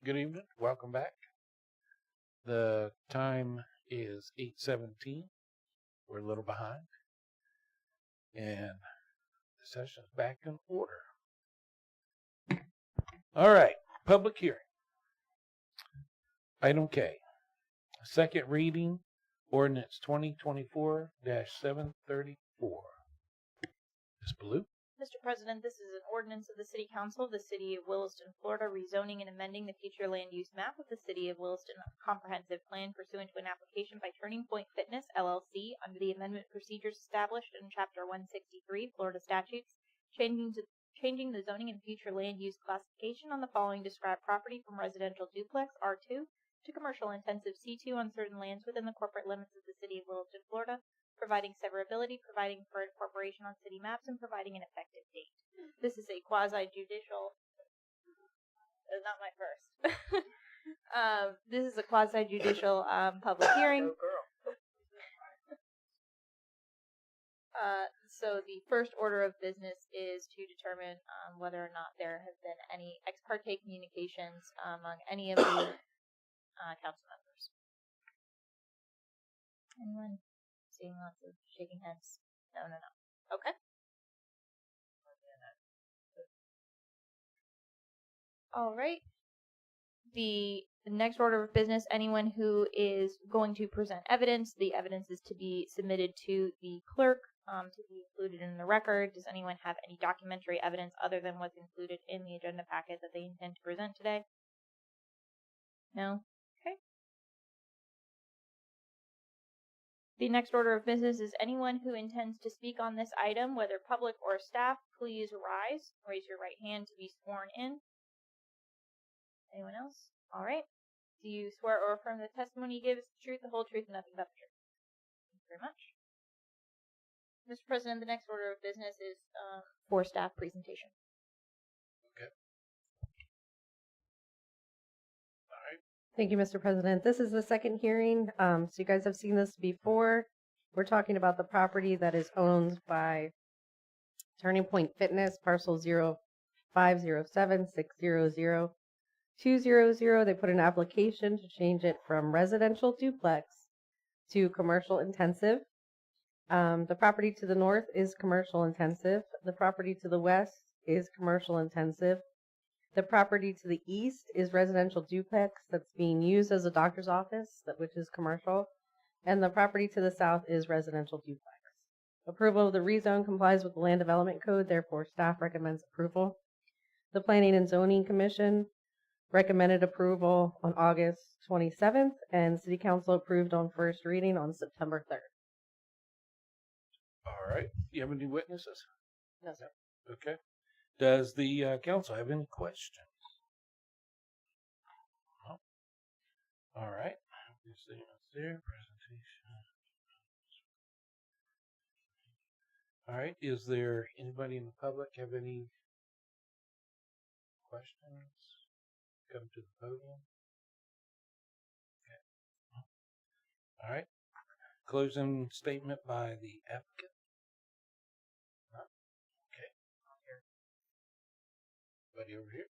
Good evening. Welcome back. The time is 8:17. We're a little behind. And the session is back in order. All right. Public hearing. Item K. Second reading, ordinance 2024-734. Ms. Blue? Mr. President, this is an ordinance of the City Council of the City of Williston, Florida, rezoning and amending the future land use map of the City of Williston Comprehensive Plan pursuant to an application by Turning Point Fitness, LLC, under the amendment procedures established in Chapter 163, Florida statutes, changing the zoning and future land use classification on the following described property from residential duplex, R2, to commercial intensive C2 on certain lands within the corporate limits of the City of Williston, Florida, providing severability, providing for incorporation on city maps, and providing an effective date. This is a quasi-judicial... not my first. This is a quasi-judicial public hearing. So the first order of business is to determine whether or not there have been any ex parte communications among any of the council members. Anyone? Seeing lots of shaking heads. No. Okay. All right. The next order of business, anyone who is going to present evidence, the evidence is to be submitted to the clerk to be included in the record. Does anyone have any documentary evidence other than what's included in the agenda packet that they intend to present today? No? Okay. The next order of business is anyone who intends to speak on this item, whether public or staff, please rise. Raise your right hand to be sworn in. Anyone else? All right. Do you swear or affirm the testimony you give is the truth, the whole truth, and nothing but the truth? Thank you very much. Mr. President, the next order of business is for staff presentation. Okay. All right. Thank you, Mr. President. This is the second hearing. So you guys have seen this before. We're talking about the property that is owned by Turning Point Fitness, parcel 0507600200. They put an application to change it from residential duplex to commercial intensive. The property to the north is commercial intensive. The property to the west is commercial intensive. The property to the east is residential duplex that's being used as a doctor's office, which is commercial. And the property to the south is residential duplex. Approval of the rezone complies with the Land Development Code, therefore staff recommends approval. The Planning and Zoning Commission recommended approval on August 27th, and City Council approved on first reading on September 3rd. All right. Do you have any witnesses? No, sir. Okay. Does the council have any questions? No. All right. Let's see what's there. Presentation. All right. Is there anybody in the public have any questions? Come to the podium. Okay. All right. Closing statement by the applicant. Okay. Anybody over here?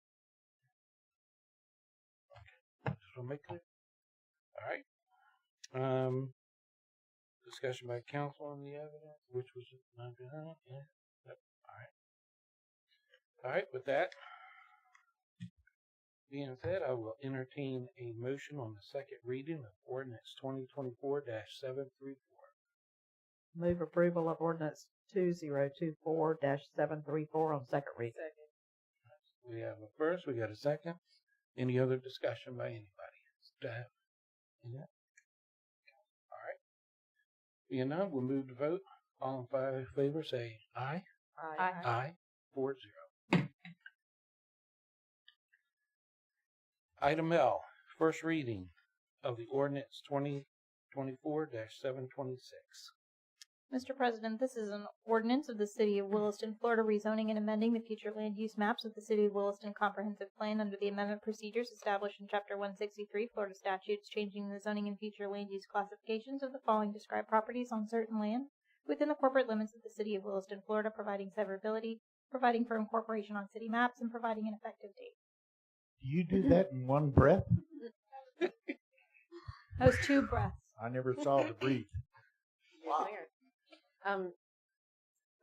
Okay. Just want to make clear. All right. Discussion by council on the evidence, which was not good. Yeah. Yep. All right. All right. With that being said, I will entertain a motion on the second reading of ordinance 2024-734. Move approval of ordinance 2024-734 on second reading. We have a first, we got a second. Any other discussion by anybody? Staff? Yeah. All right. Being none, we'll move to vote. All in favor say aye. Aye. Aye. 4-0. Item L, first reading of the ordinance 2024-726. Mr. President, this is an ordinance of the City of Williston, Florida, rezoning and amending the future land use maps of the City of Williston Comprehensive Plan under the amendment procedures established in Chapter 163, Florida statutes, changing the zoning and future land use classifications of the following described properties on certain land within the corporate limits of the City of Williston, Florida, providing severability, providing for incorporation on city maps, and providing an effective date. Do you do that in one breath? That was 2 breaths. I never saw the breathe. Weird.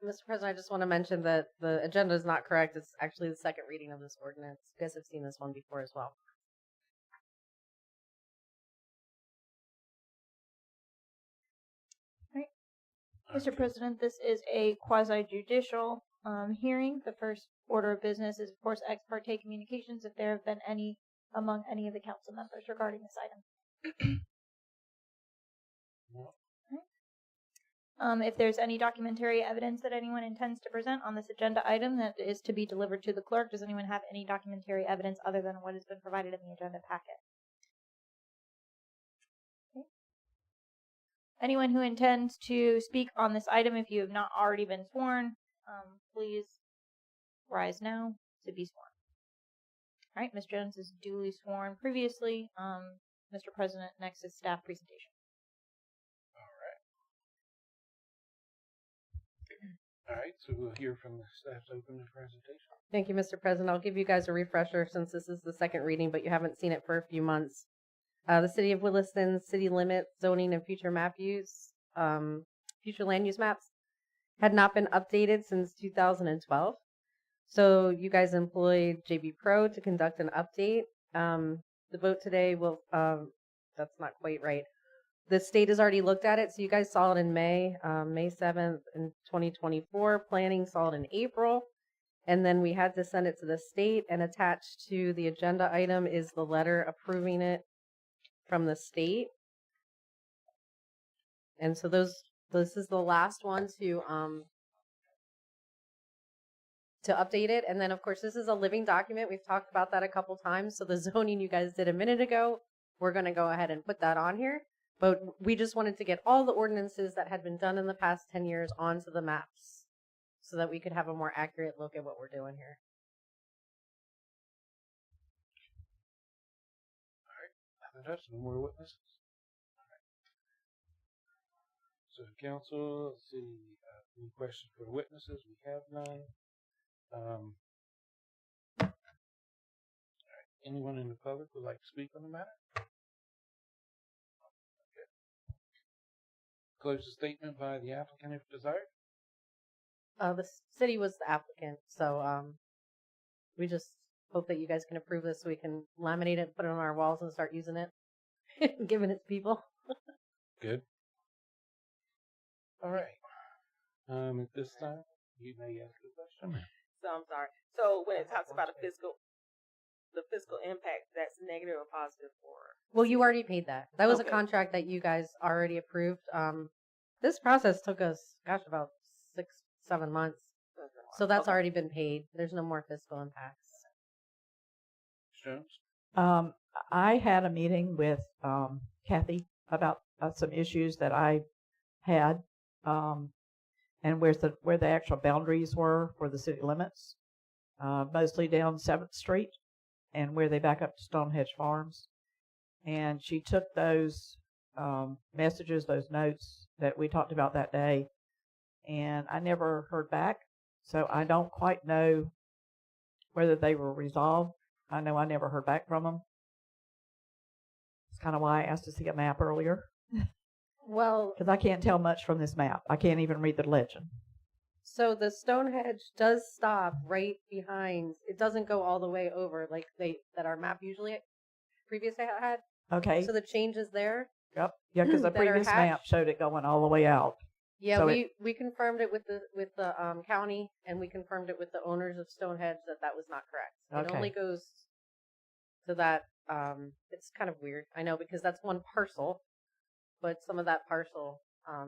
Mr. President, I just want to mention that the agenda is not correct. It's actually the second reading of this ordinance. You guys have seen this one before as well. Mr. President, this is a quasi-judicial hearing. The first order of business is, of course, ex parte communications, if there have been any among any of the council members regarding this item. If there's any documentary evidence that anyone intends to present on this agenda item that is to be delivered to the clerk, does anyone have any documentary evidence other than what has been provided in the agenda packet? Okay. Anyone who intends to speak on this item, if you have not already been sworn, please rise now to be sworn. All right, Ms. Jones is duly sworn previously. Mr. President, next is staff presentation. All right, so we'll hear from the staff's opening presentation. Thank you, Mr. President. I'll give you guys a refresher since this is the second reading, but you haven't seen it for a few months. The City of Williston city limit zoning and future map use, future land use maps had not been updated since 2012. So you guys employed JB Pro to conduct an update. The vote today will, that's not quite right. The state has already looked at it, so you guys saw it in May 7th in 2024. Planning saw it in April, and then we had to send it to the state, and attached to the agenda item is the letter approving it from the state. And so this is the last one to update it. And then, of course, this is a living document. We've talked about that a couple times. So the zoning you guys did a minute ago, we're going to go ahead and put that on here. But we just wanted to get all the ordinances that had been done in the past 10 years onto the maps so that we could have a more accurate look at what we're doing here. All right, that's no more witnesses. All right. So, council, let's see, any questions for the witnesses? We have none. All right. Anyone in the public would like to speak on the matter? Close the statement by the applicant if desired. The city was the applicant, so we just hope that you guys can approve this so we can laminate it, put it on our walls, and start using it, giving it to people. Good. All right. At this time, you may ask a question. So I'm sorry. So when it talks about the fiscal impact, that's negative or positive for? Well, you already paid that. That was Okay. a contract that you guys already approved. This process took us, about 6-7 months. So that's Okay. already been paid. There's no more fiscal impacts. Ms. Jones? I had a meeting with Kathy about some issues that I had, and where the actual boundaries were for the city limits, mostly down 7th Street and where they back up to Stonehenge Farms. And she took those messages, those notes that we talked about that day, and I never heard back. So I don't quite know whether they were resolved. I know I never heard back from them. It's kind of why I asked to see a map earlier, Well, because I can't tell much from this map. I can't even read the legend. so the Stonehenge does stop right behind. It doesn't go all the way over like that our map usually previously had. Okay. So the change is there. Yep. Yeah, because the that are previous map hatched. showed it going all the way out. Yeah, So we confirmed it with the county, and we confirmed it with the owners of Stonehenge that was not correct. It Okay. only goes to that. It's kind of weird, I know, because that's one parcel, but some of that parcel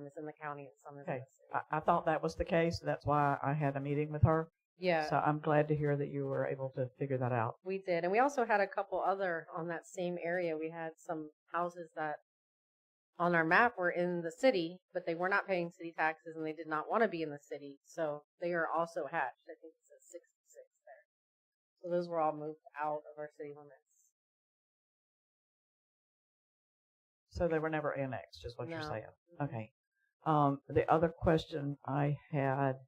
is in the county and some is in Okay. the city. I thought that was the case. That's why I had a meeting with her. Yeah, So I'm glad to hear that you were able to figure that out. we did, and we also had a couple other on that same area. We had some houses that on our map were in the city, but they were not paying city taxes, and they did not want to be in the city, so they are also hatched. I think it says 66 there. So those were all moved out of our city limits. So they were never annexed, is what you're No. saying. Okay. The other question I had,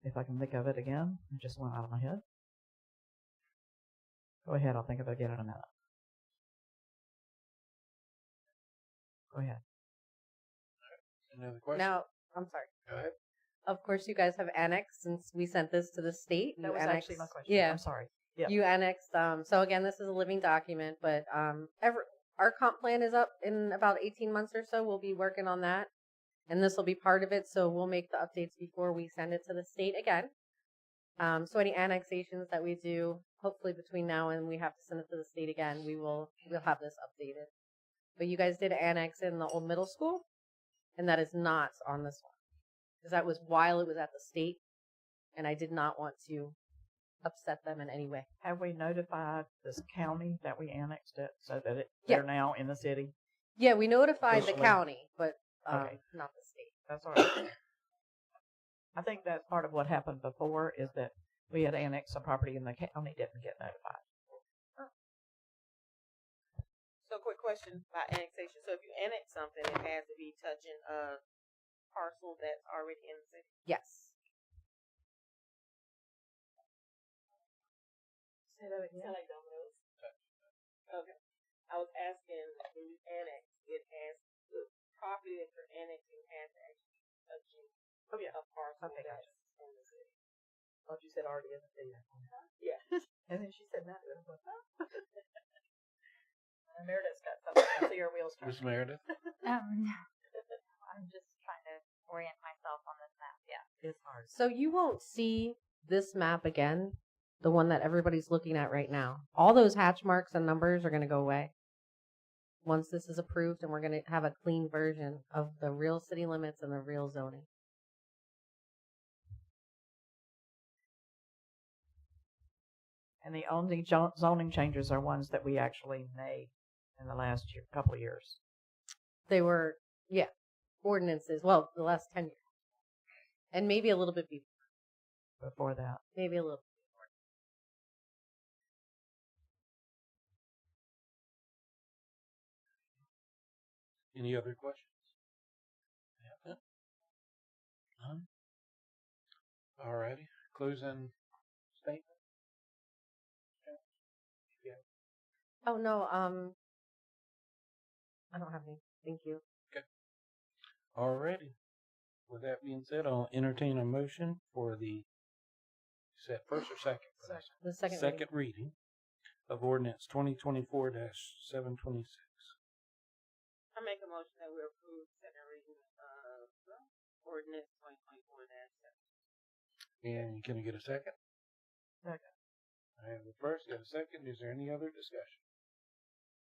if I can think of it again, it just went out of my head. Go ahead. I'll think of it again in a minute. Go ahead. Any other questions? Now, I'm sorry. Go ahead. Of course, you guys have annexed since we sent this to the state. That You was annexed- actually my question. Yeah. I'm sorry. Yeah. You annexed. So again, this is a living document, but our comp plan is up in about 18 months or so. We'll be working on that, and this will be part of it. So we'll make the updates before we send it to the state again. So any annexations that we do, hopefully between now and we have to send it to the state again, we'll have this updated. But you guys did annex in the old middle school, and that is not on this one because that was while it was at the state, and I did not want to upset them in any way. Have we notified this county that we annexed it so that Yeah. they're now in the city? Yeah, we notified the Officially. county, but Okay. not the state. That's all right. I think that's part of what happened before is that we had annexed some property and the county didn't get notified. So, quick question about annexation. So, if you annex something, it has to be touching a parcel that's already in the city. Yes. Say that again. Like dominoes. Okay. I was asking when you annex, it has the property that you're annexing has to actually be touching a parcel Okay, that's gotcha. in the city. Thought you said already in the city. Yeah. And then she said no. Meredith's got something. I see her wheels turning. Ms. Meredith? I'm just trying to orient myself on this map. Yeah. It's hard. So you won't see this map again, the one that everybody's looking at right now. All those hatch marks and numbers are going to go away once this is approved, and we're going to have a clean version of the real city limits and the real zoning. And the only zoning changes are ones that we actually made in the last couple of years. They were, ordinances. Well, the last 10 years. And maybe a little bit before. Before that. Maybe a little. Any other questions? Yeah. None? Alrighty. Closing statement? Oh, no, I don't have any. Thank you. Alrighty. With that being said, I'll entertain a motion for the, you said first or second? for this? The second Second reading of ordinance 2024-726. I make a motion that we approve second reading of ordinance 2024-7. And can I get a second? Second. I have the first, got a second. Is there any other discussion?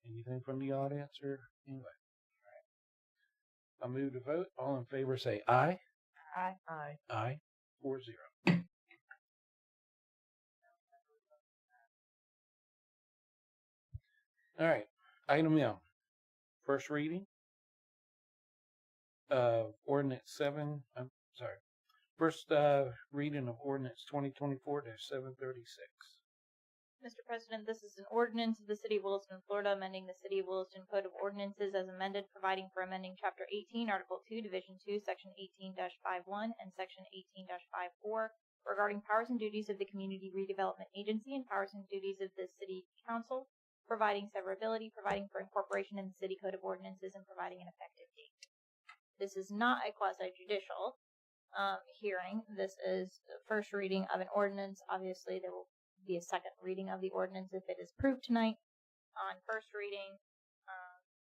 Anything from the audience or anybody? All right. I'll move to vote. All in favor say aye. Aye. Aye. 4-0. All right. Item M. First reading. Ordinance 7. I'm sorry. First reading of ordinance 2024-736. Mr. President, this is an ordinance of the City of Williston, Florida, amending the City of Williston Code of Ordinances as amended, providing for amending Chapter 18, Article 2, Division 2, Section 18-51 and Section 18-54 regarding powers and duties of the Community Redevelopment Agency and powers and duties of the City Council, providing severability, providing for incorporation in the City Code of Ordinances, and providing an effective date. This is not a quasi-judicial hearing. This is the first reading of an ordinance. Obviously, there will be a second reading of the ordinance if it is approved tonight. On first reading,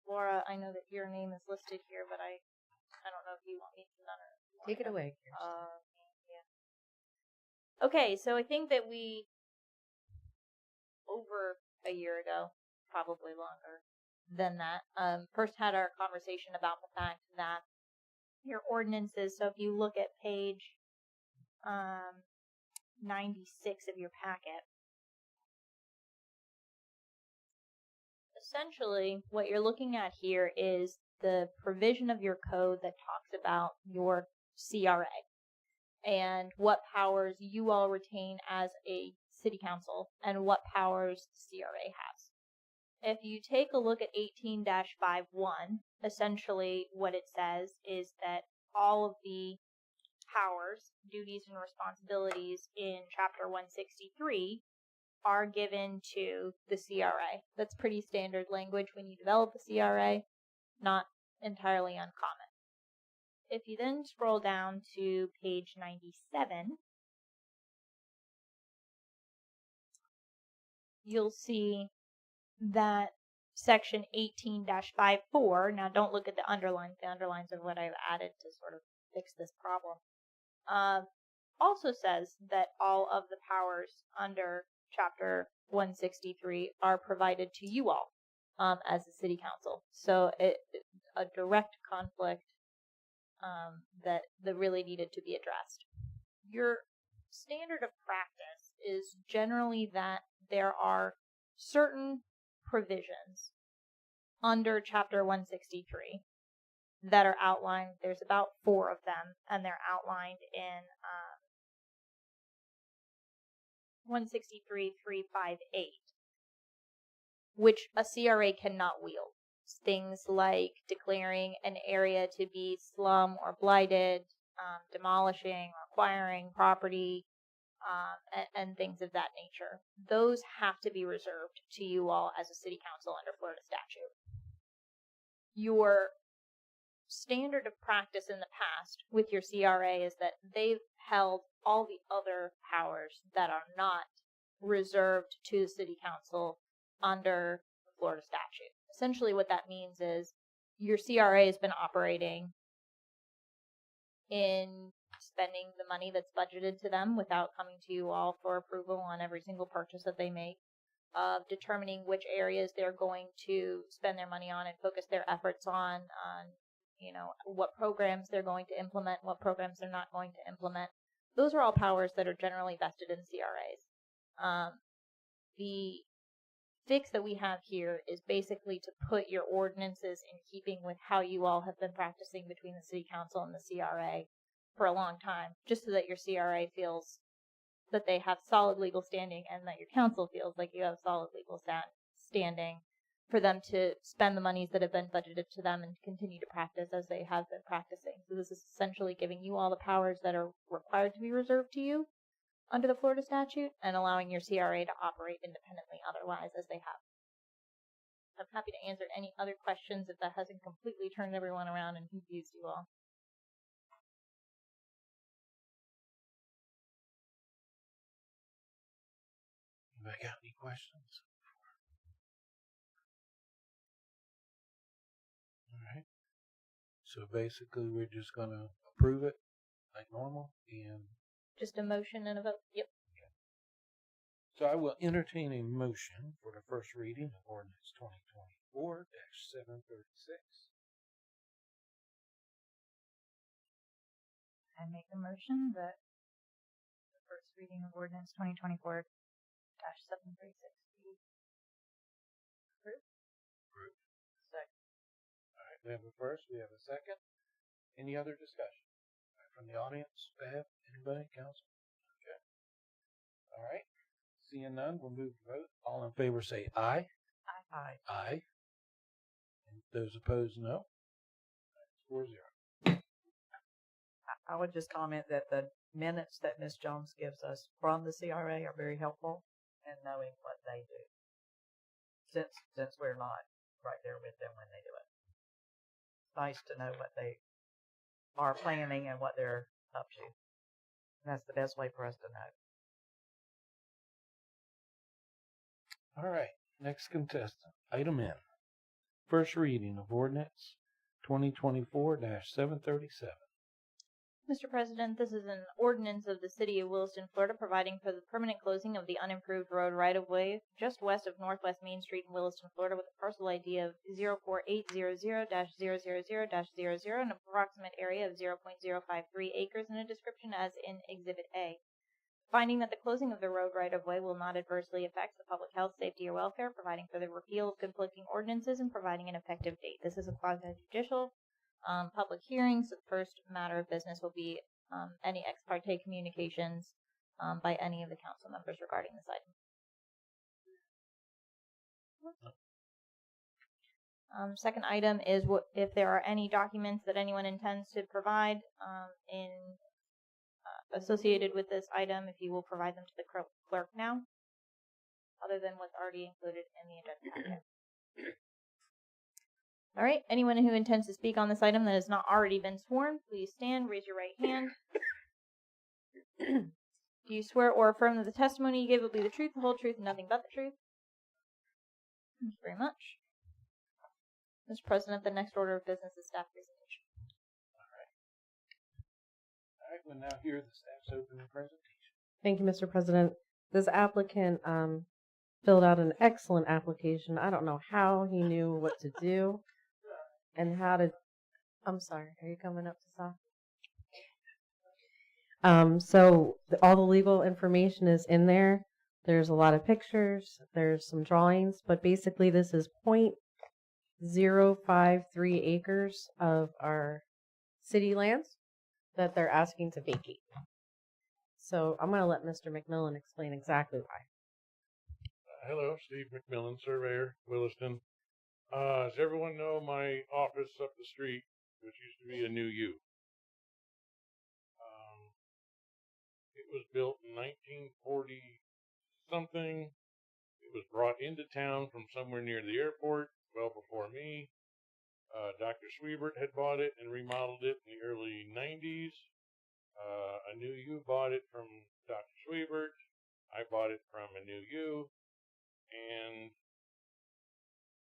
Laura, I know that your name is listed here, but I don't know if you want me to none or Take it away. yeah. Okay, so I think that we over a year ago, probably longer than that, first had our conversation about the fact that your ordinances. So if you look at page 96 of your packet. Essentially, what you're looking at here is the provision of your code that talks about your CRA and what powers you all retain as a city council and what powers CRA has. If you take a look at 18-51, essentially what it says is that all of the powers, duties, and responsibilities in Chapter 163 are given to the CRA. That's pretty standard language when you develop a CRA, not entirely uncommon. If you then scroll down to page 97, you'll see that section 18-54, now don't look at the underlines are what I've added to sort of fix this problem, also says that all of the powers under chapter 163 are provided to you all as the city council. So a direct conflict that really needed to be addressed. Your standard of practice is generally that there are certain provisions under chapter 163 that are outlined. There's about 4 of them, and they're outlined in 163.358, which a CRA cannot wield. Things like declaring an area to be slum or blighted, demolishing or acquiring property, and things of that nature. Those have to be reserved to you all as a city council under Florida statute. Your standard of practice in the past with your CRA is that they've held all the other powers that are not reserved to the city council under the Florida statute. Essentially what that means is your CRA has been operating in spending the money that's budgeted to them without coming to you all for approval on every single purchase that they make, of determining which areas they're going to spend their money on and focus their efforts on what programs they're going to implement, what programs they're not going to implement. Those are all powers that are generally vested in CRAs. The fix that we have here is basically to put your ordinances in keeping with how you all have been practicing between the city council and the CRA for a long time, just so that your CRA feels that they have solid legal standing and that your council feels like you have solid legal standing for them to spend the monies that have been budgeted to them and continue to practice as they have been practicing. So this is essentially giving you all the powers that are required to be reserved to you under the Florida statute and allowing your CRA to operate independently otherwise as they have. I'm happy to answer any other questions if that hasn't completely turned everyone around and confused you all. Anybody got any questions? All right. So basically, we're just going to approve it like normal, and Just a motion and a vote. Yep. so I will entertain a motion for the first reading of ordinance 2024-736. I make a motion that the first reading of ordinance 2024-736 be approved. Approved. Second. All right, we have a first, we have a second. Any other discussion? From the audience, staff, anybody, council? Okay. All right. Seeing none, we'll move to vote. All in favor say aye. Aye. Aye. And those opposed, no. 4-0. I would just comment that the minutes that Ms. Jones gives us from the CRA are very helpful in knowing what they do, since we're not right there with them when they do it. It's nice to know what they are planning and what they're up to. And that's the best way for us to know. All right. Next contestant. Item N. First reading of ordinance 2024-737. Mr. President, this is an ordinance of the City of Williston, Florida, providing for the permanent closing of the unimproved road right-of-way just west of Northwest Main Street in Williston, Florida, with a parcel ID of 04800-000-00 and an approximate area of 0.053 acres and a description as in Exhibit A. Finding that the closing of the road right-of-way will not adversely affect the public health, safety, or welfare, providing for the repeal of conflicting ordinances, and providing an effective date. This is a quasi-judicial public hearing, so the first matter of business will be any ex parte communications by any of the council members regarding this item. Second item is if there are any documents that anyone intends to provide associated with this item, if you will provide them to the clerk now. other than what's already included in the agenda packet. All right, anyone who intends to speak on this item that has not already been sworn, please stand, raise your right hand. Do you swear or affirm that the testimony you give will be the truth, the whole truth, and nothing but the truth? Thank you very much. Mr. President, the next order of business is staff presentation. All right, we'll now hear the staff's opening presentation. Thank you, Mr. President. This applicant filled out an excellent application. I don't know how he knew what to do and how to. I'm sorry. Are you coming up to stop? All the legal information is in there. There's a lot of pictures. There's some drawings, but basically this is 0.053 acres of our city lands that they're asking to vacate. So I'm going to let Mr. McMillan explain exactly why. Hello, Steve McMillan, surveyor, Williston. As everyone know, my office up the street, which used to be a new U. It was built in 1940 something. It was brought into town from somewhere near the airport, well before me. Dr. Sweebert had bought it and remodeled it in the early 90s. A new U bought it from Dr. Sweebert. I bought it from a new U. And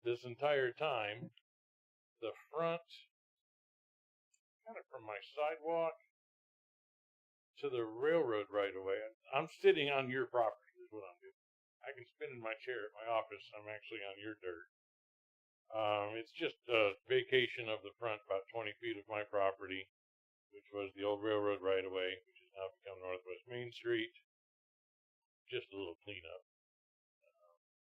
this entire time, the front, kind of from my sidewalk to the railroad right away, I'm sitting on your property is what I'm doing. I can spin in my chair at my office. I'm actually on your dirt. It's just a vacation of the front, about 20 feet of my property, which was the old railroad right away, which has now become Northwest Main Street. Just a little cleanup.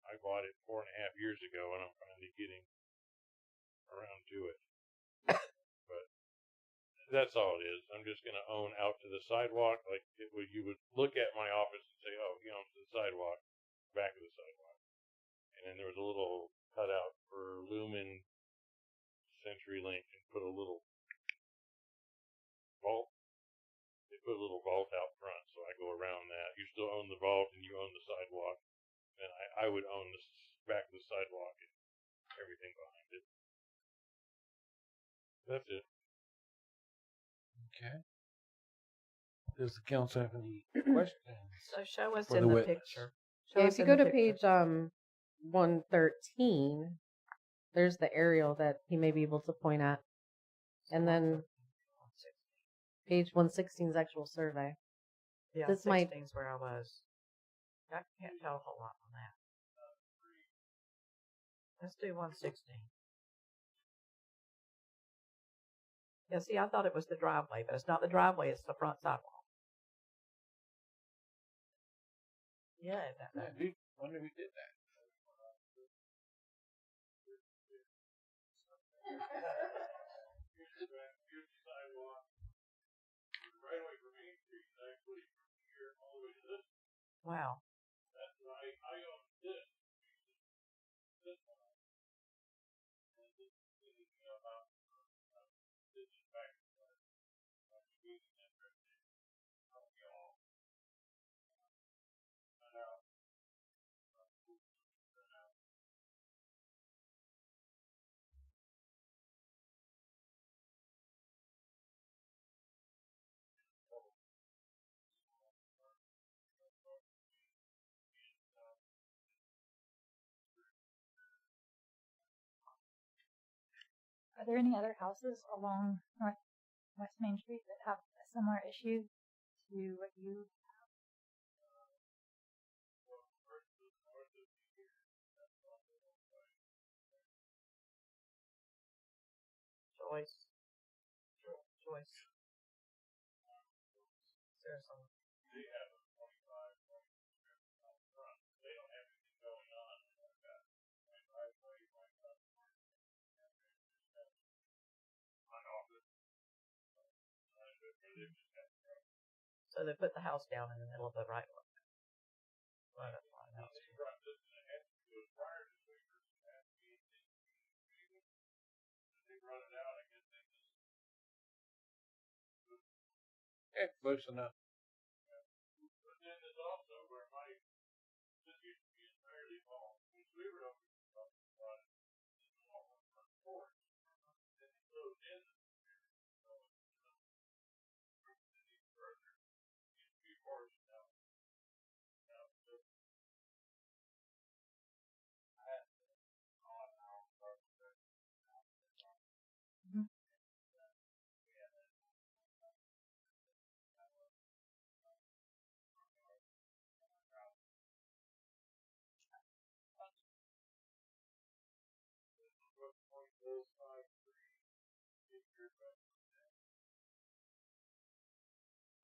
I bought it 4.5 years ago, and I'm finally getting around to it. But that's all it is. I'm just going to own out to the sidewalk. Like you would look at my office and say, "Oh, he owns the sidewalk, back of the sidewalk." And then there was a little cutout for Lumen, CenturyLink, and put a little vault. They put a little vault out front, so I go around that. You still own the vault, and you own the sidewalk. And I would own the back of the sidewalk and everything behind it. That's it. Okay. Does the council have any questions? So show us For in the the witness. picture. Show Yeah, us if you in go the to picture. page 113, there's the aerial that he may be able to point at. And then page 116 is actual survey. Yeah, this might- 16's where I was. I can't tell a whole lot on that. Let's do 116. Yeah, see, I thought it was the driveway, but it's not the driveway, it's the front sidewalk. Yeah, Wonder who did that. Here's the sidewalk. Right away from Main Street is actually from here all the way to this. Wow. That's right. I own this. This one. And this is sitting about this is back to my street and then right there. From y'all. And out. Are there any other houses along Northwest Main Street that have a similar issue to what you? Joyce. Joyce. Sarasota. They have a 25 out front. They don't have anything going on. I've got my driveway, my front porch, my office. So they put the house down in the middle of the right one. Well, that's fine. That was cool. They brought it out. I guess they just Close enough. But then there's also where this used to be a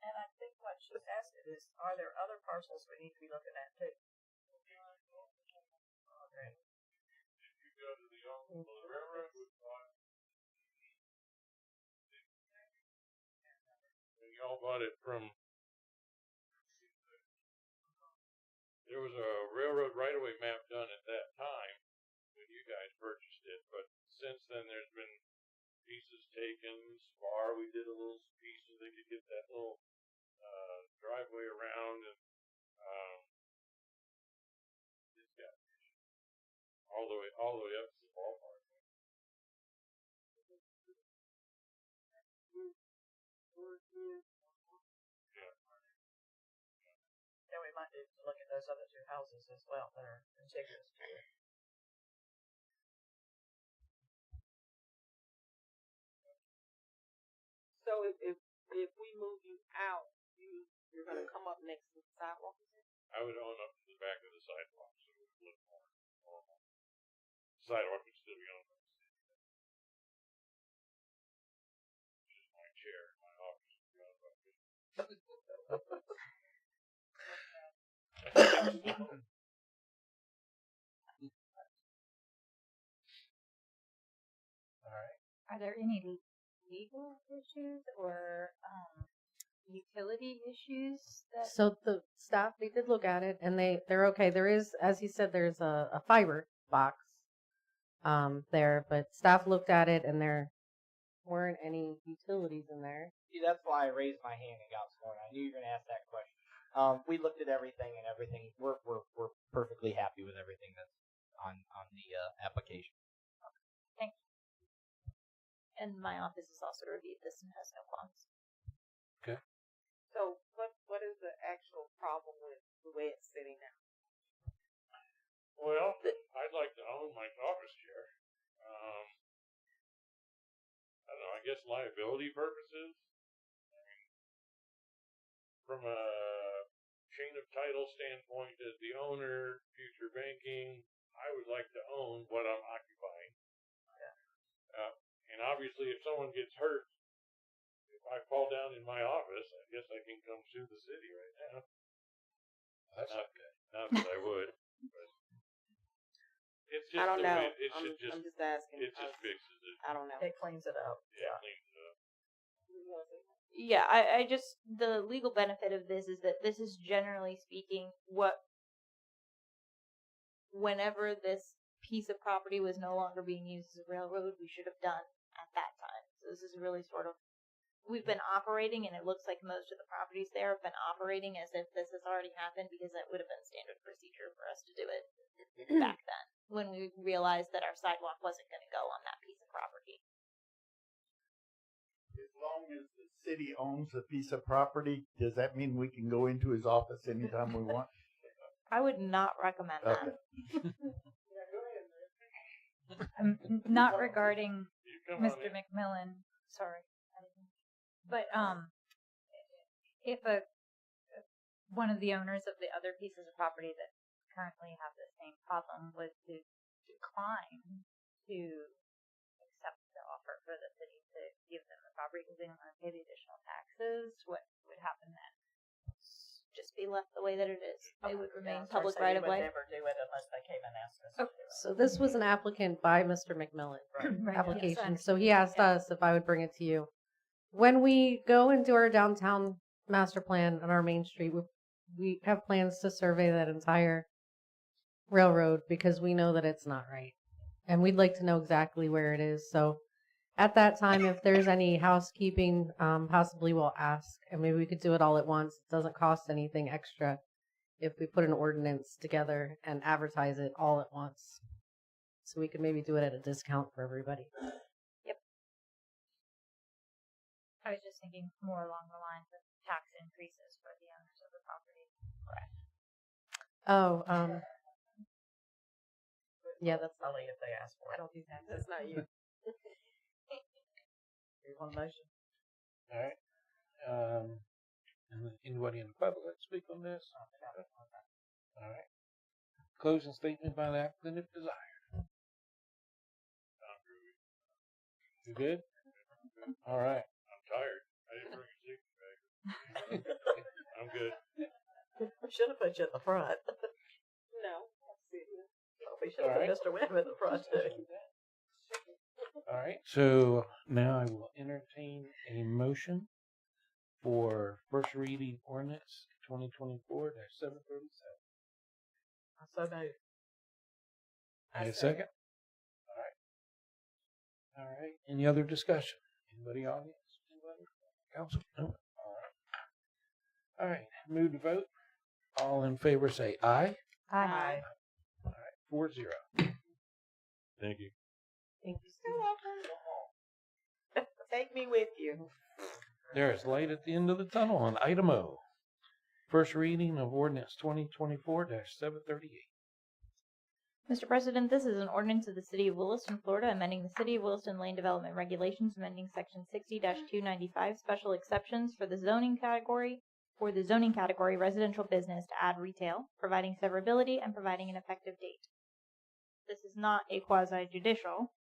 And I think what she's asking is, are there other parcels we need to be looking at too? Okay. If you go to the old the railroad was bought, and y'all bought it from. There was a railroad right-of-way map done at that time when you guys purchased it, but since then there's been pieces taken. Spar, we did a little piece so they could get that little driveway around, and it's got all the way up to the ballpark. Yeah. Yeah, we might need to look at those other two houses as well that are contiguous to it. So if we move you out, you're gonna come up next to the sidewalk. I would own up to the back of the sidewalk, so it would look more normal. Sidewalk would still be on the city. Just my chair in my office would be on the All right. Are there any legal issues or utility issues that? So the staff, they did look at it and they're okay. There is, as he said, there's a fiber box there, but staff looked at it and there weren't any utilities in there. See, that's why I raised my hand and got sworn. I knew you were going to ask that question. We looked at everything and everything. We're perfectly happy with everything that's on the application. Thank you. And my office has also reviewed this and has no qualms. So what is the actual problem with the way it's sitting now? Well, I'd like to own my office chair. I don't know, I guess liability purposes. I mean, from a chain of title standpoint, as the owner, future banking, I would like to own what I'm occupying. And obviously, if someone gets hurt, if I fall down in my office, I guess I can come sue the city right now. That's not good. Not that I would. But it's just I don't the know. way it should I'm just asking. it just fixes it. I don't know. It cleans it up. Yeah, cleans it up. Yeah, I just, the legal benefit of this is that this is generally speaking whenever this piece of property was no longer being used as a railroad, we should have done at that time. So this is really sort of, we've been operating, and it looks like most of the properties there have been operating as if this has already happened, because that would have been standard procedure for us to do it back then, when we realized that our sidewalk wasn't going to go on that piece of property. As long as the city owns a piece of property, does that mean we can go into his office anytime we want? I would not recommend that. Okay. Not regarding You come Mr. on in. McMillan, sorry. But if one of the owners of the other pieces of property that currently have the same problem was to decline to accept the offer for the city to give them the property because they don't want to pay the additional taxes, what would happen then? Just be left the way that it is. It would remain Yeah, public so right you of way. would never do it unless they came and asked us to do it. So this was an applicant by Mr. McMillan Right, application. yes, So he asked us if I would bring it to you. When we go and do our downtown master plan on our main street, we have plans to survey that entire railroad because we know that it's not right. And we'd like to know exactly where it is. So at that time, if there's any housekeeping, possibly we'll ask, and maybe we could do it all at once. It doesn't cost anything extra if we put an ordinance together and advertise it all at once. So we could maybe do it at a discount for everybody. I was just thinking more along the lines of tax increases for the owners of the property. Oh, yeah, that's Only if they ask for it. I don't do that. That's not you. You want a motion? All right. And anybody in the public like to speak on this? All right. Closing statement by the applicant if desired. You good? All right. I'm tired. I didn't bring a sleeping bag. I'm good. We should have put you at the front. No, I'm sitting. We should have All right. put Mr. Webb at the front too. All right. So now I will entertain a motion for first reading ordinance 2024-737. So moved. A second. All right. Any other discussion? Anybody audience? Anybody? Council? No. All right. Move to vote. All in favor say aye. Aye. 4-0. Thank you. Thank you. You're welcome. Take me with you. There is light at the end of the tunnel on item O. First reading of ordinance 2024-738. Mr. President, this is an ordinance of the City of Williston, Florida, amending the City of Williston Land Development Regulations, amending Section 60-295 special exceptions for the zoning category residential business to add retail, providing severability and providing an effective date. This is not a quasi-judicial,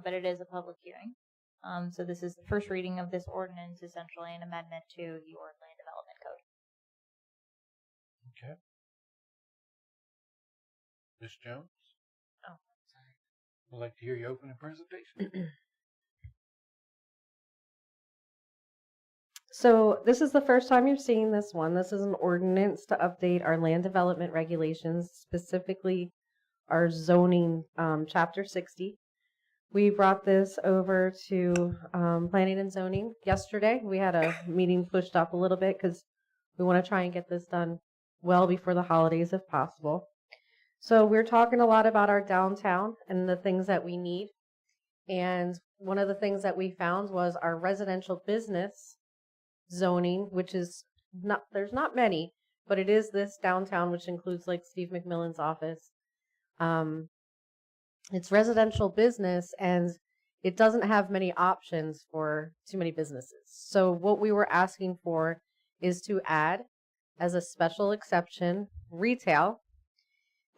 but it is a public hearing. So this is the first reading of this ordinance, essentially an amendment to your Land Development Code. Okay. Ms. Jones? Oh, I'd like to hear your opening presentation. So this is the first time you've seen this one. This is an ordinance to update our land development regulations, specifically our zoning, chapter 60. We brought this over to planning and zoning yesterday. We had a meeting pushed up a little bit because we want to try and get this done well before the holidays if possible. So we're talking a lot about our downtown and the things that we need. And one of the things that we found was our residential business zoning, which is not, there's not many, but it is this downtown, which includes like Steve McMillan's office. It's residential business and it doesn't have many options for too many businesses. So what we were asking for is to add as a special exception retail.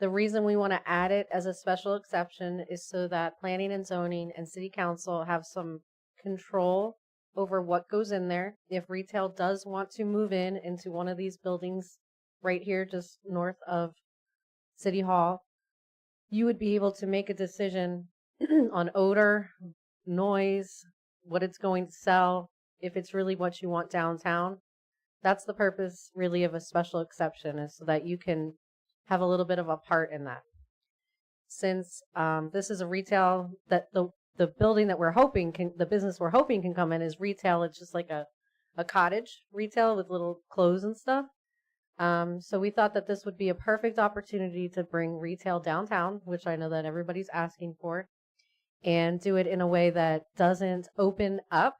The reason we want to add it as a special exception is so that planning and zoning and city council have some control over what goes in there. If retail does want to move into one of these buildings right here just north of City Hall, you would be able to make a decision on odor, noise, what it's going to sell, if it's really what you want downtown. That's the purpose really of a special exception, is so that you can have a little bit of a part in that. Since this is a retail, that the building that we're hoping can, the business we're hoping can come in is retail. It's just like a cottage retail with little clothes and stuff. So we thought that this would be a perfect opportunity to bring retail downtown, which I know that everybody's asking for, and do it in a way that doesn't open up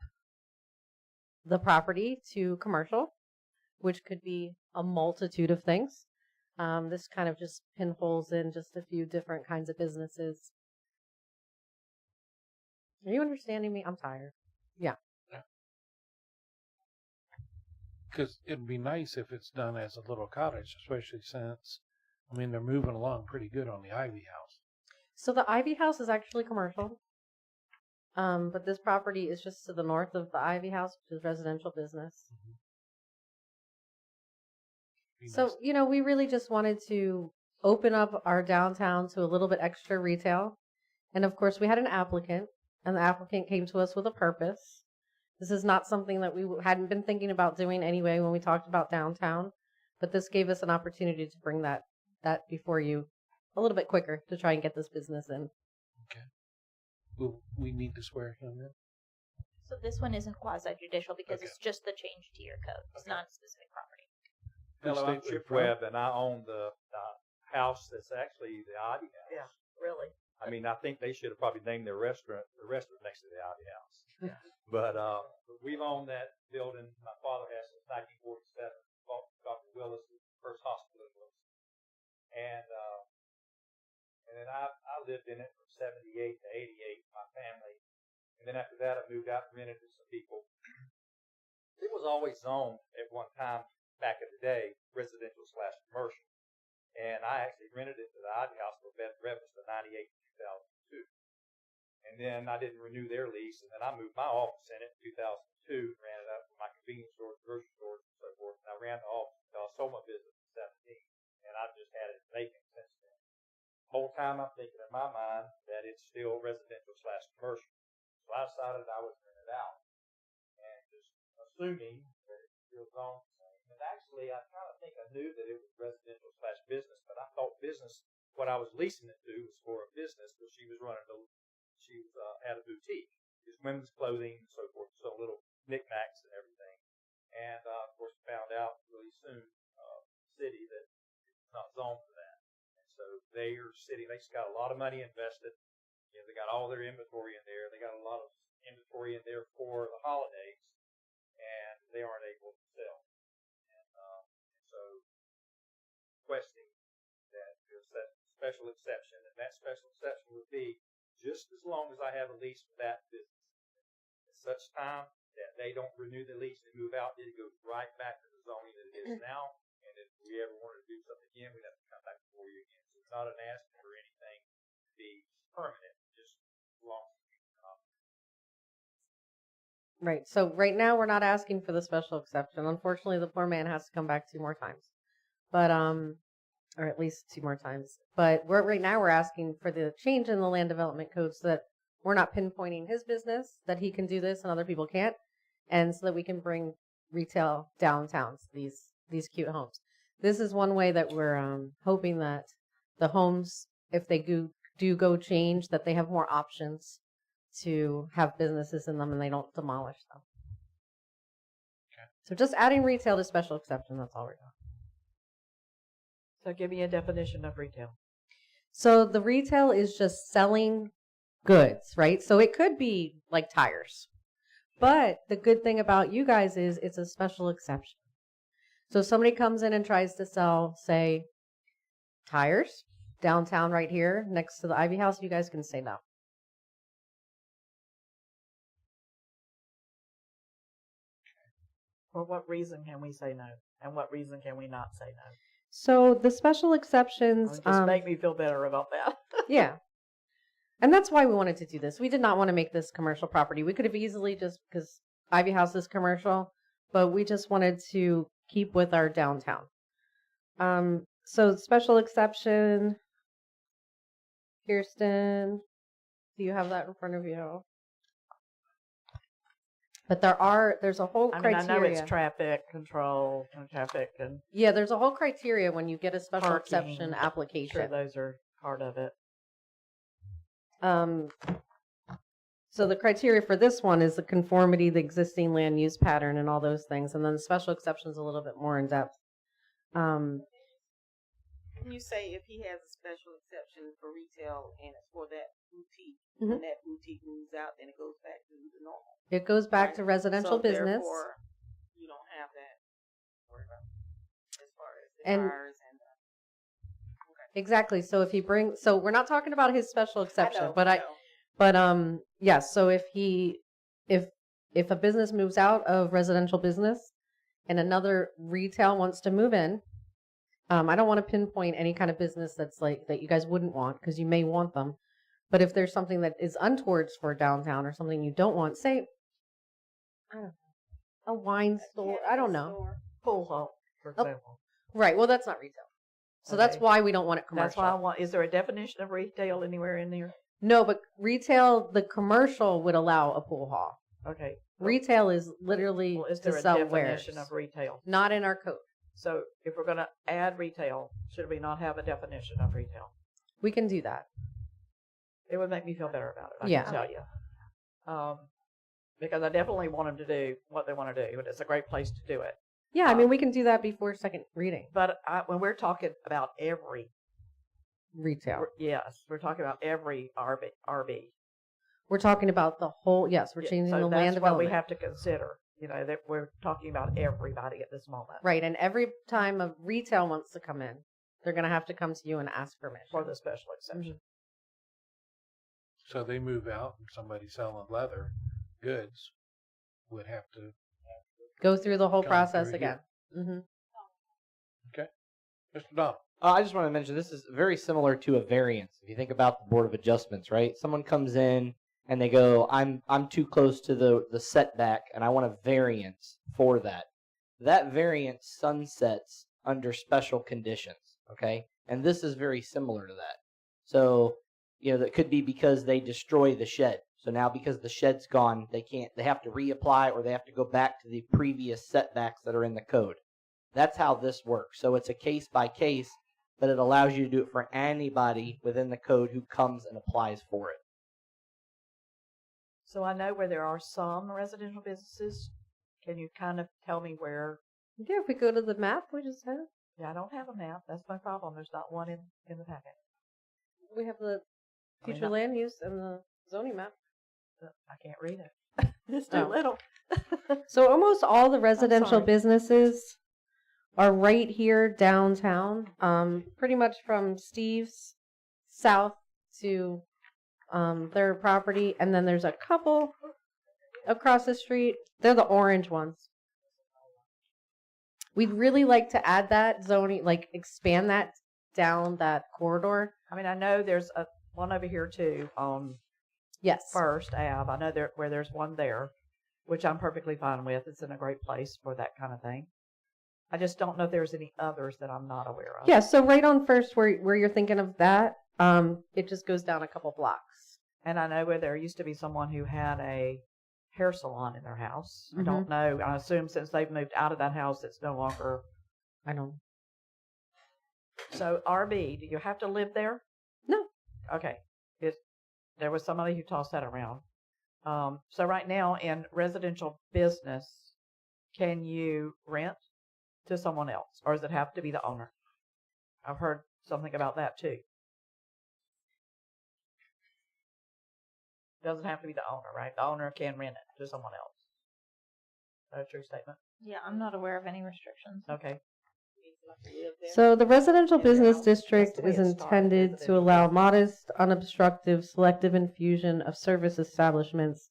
the property to commercial, which could be a multitude of things. This kind of just pinholes in just a few different kinds of businesses. Are you understanding me? I'm tired. Yeah. Because it'd be nice if it's done as a little cottage, especially since, I mean, they're moving along pretty good on the Ivy House. So the Ivy House is actually commercial. But this property is just to the north of the Ivy House, which is residential business. Be So, nice. you know, we really just wanted to open up our downtown to a little bit extra retail. And of course, we had an applicant, and the applicant came to us with a purpose. This is not something that we hadn't been thinking about doing anyway when we talked about downtown, but this gave us an opportunity to bring that before you a little bit quicker to try and get this business in. Will we need to swear him in? So this one isn't quasi-judicial because Okay. it's just the change to your code. It's not a specific property. Hello, I'm Please state Chip where you're Webb, and I own the house that's actually the Ivy House. Yeah, really. I mean, I think they should have probably named their restaurant next to the Ivy House. But we've owned that building. My father has since 1947. Dr. Willis, the first hospital in Willis. And then I lived in it from 78 to 88 with my family. And then after that, I moved out and rented to some people. It was always zoned at one time back in the day, residential/commercial. And I actually rented it to the Ivy House for bed and breakfast from 98 to 2002. And And then I didn't renew their lease, and then I moved my office in it in 2002, ran it up for my convenience stores, grocery stores, and so forth. And I ran the office until I sold my business in 17, and I've just had it vacant since then. The whole time I'm thinking in my mind that it's still residential/commercial. So I decided I would rent it out, and just assuming that it still zoned the same. And actually, I kind of think I knew that it was residential/business, but I thought business, what I was leasing it to was for a business, but she was had a boutique. It was women's clothing and so forth, so little knickknacks and everything. And of course, found out really soon, city, that it's not zoned for that. And so their city, they just got a lot of money invested. You know, they got all their inventory in there. They got a lot of inventory in there for the holidays, and they aren't able to sell. And so requesting that there's that special exception, and that special exception would be just as long as I have a lease with that business. At such time that they don't renew the lease and move out, it goes right back to the zoning that it is now. And if we ever wanted to do something again, we'd have to come back before you again. So it's not an ask for anything to be permanent, just as long as you can operate. Right. So right now we're not asking for the special exception. Unfortunately, the poor man has to come back 2 more times. But or at least 2 more times. But right now we're asking for the change in the land development code so that we're not pinpointing his business, that he can do this and other people can't, and so that we can bring retail downtown to these cute homes. This is one way that we're hoping that the homes, if they do go change, that they have more options to have businesses in them and they don't demolish them. Okay. So just adding retail to special exception, that's all we're doing. So give me a definition of retail. So the retail is just selling goods, right? So it could be like tires. But the good thing about you guys is it's a special exception. So if somebody comes in and tries to sell, say, tires downtown right here next to the Ivy House, you guys can say no. For what reason can we say no? And what reason can we not say no? So the special exceptions Just make me feel better about that. yeah. And that's why we wanted to do this. We did not want to make this commercial property. We could have easily just, because Ivy House is commercial, but we just wanted to keep with our downtown. So special exception, Kirsten, do you have that in front of you? But there's a whole criteria. I know it's traffic control and traffic and yeah, there's a whole criteria when you get a special parking. exception application. Sure, those are part of it. So the criteria for this one is the conformity, the existing land use pattern, and all those things. And then the special exception is a little bit more in depth. Can you say if he has a special exception for retail and it's for that boutique, when that boutique moves out, then it goes back to the normal? It goes back right? to residential So business. Therefore, you don't have that to worry about as far as the And- cars and Exactly. So if he brings, so we're not talking about his special exception, I know, but I know. yes. So if a business moves out of residential business and another retail wants to move in, I don't want to pinpoint any kind of business that's like that you guys wouldn't want because you may want them. But if there's something that is untowards for downtown or something you don't want, say, I don't know, a wine store. I don't know. Store. Pool hall, for example. Right. Well, that's not retail. So Okay. that's why we don't want it commercial. That's why I want. Is there a definition of retail anywhere in there? No, but retail, the commercial would allow a pool hall. Okay. Retail is literally Well, is to there a sell definition wares. of retail? Not in our code. So if we're going to add retail, should we not have a definition of retail? We can do that. It would make me feel better about it. I Yeah. can tell you. Because I definitely want them to do what they want to do, and it's a great place to do it. Yeah, I mean, we can do that before second reading. But when we're talking about every Retail. yes, we're talking about every RB. We're talking about the whole, yes, we're Yeah, changing so the land that's what development. we have to consider. You know, that we're talking about everybody at this moment Right, and every time a retail wants to come in, they're going to have to come to you and ask permission. for the special exception. So they move out and somebody selling leather goods would have to Go through the whole Come process through again. Mm-hmm. Mr. Donald. I just want to mention this is very similar to a variance. If you think about the Board of Adjustments, right? Someone comes in and they go, I'm too close to the setback, and I want a variance for that. That variance sunsets under special conditions, okay? And this is very similar to that. So, that could be because they destroy the shed. So now because the shed's gone, they have to reapply, or they have to go back to the previous setbacks that are in the code. That's how this works. So it's a case by case, but it allows you to do it for anybody within the code who comes and applies for it. So I know where there are some residential businesses. Can you kind of tell me where? Yeah, if we go to the map, we just have. Yeah, I don't have a map. That's my problem. There's not one in the packet. We have the future land use and the zoning map. I can't read it. It's too Oh. little. So almost all the residential sorry. businesses are right here downtown. Pretty much from Steve's south to their property, and then there's a couple across the street. They're the orange ones. We'd really like to add that zoning, like expand that down that corridor. I mean, I know there's one over here too on Yes. First Ave. I know where there's one there, which I'm perfectly fine with. It's in a great place for that kind of thing. I just don't know if there's any others that I'm not aware of. Yeah, so right on First where you're thinking of that, it just goes down a couple blocks. And I know where there used to be someone who had a hair salon in their house. I Mm-hmm. don't know. I assume since they've moved out of that house, it's no longer. I don't. So RB, do you have to live there? No. Okay. There was somebody who tossed that around. So right now in residential business, can you rent to someone else, or does it have to be the owner? I've heard something about that too. Doesn't have to be the owner, right? The owner can rent it to someone else. Is that a true statement? Yeah, I'm not aware of any restrictions. Okay. So the residential In their business house? district That's the way is it started, intended to residential allow business. modest, unobstructive, selective infusion of service establishments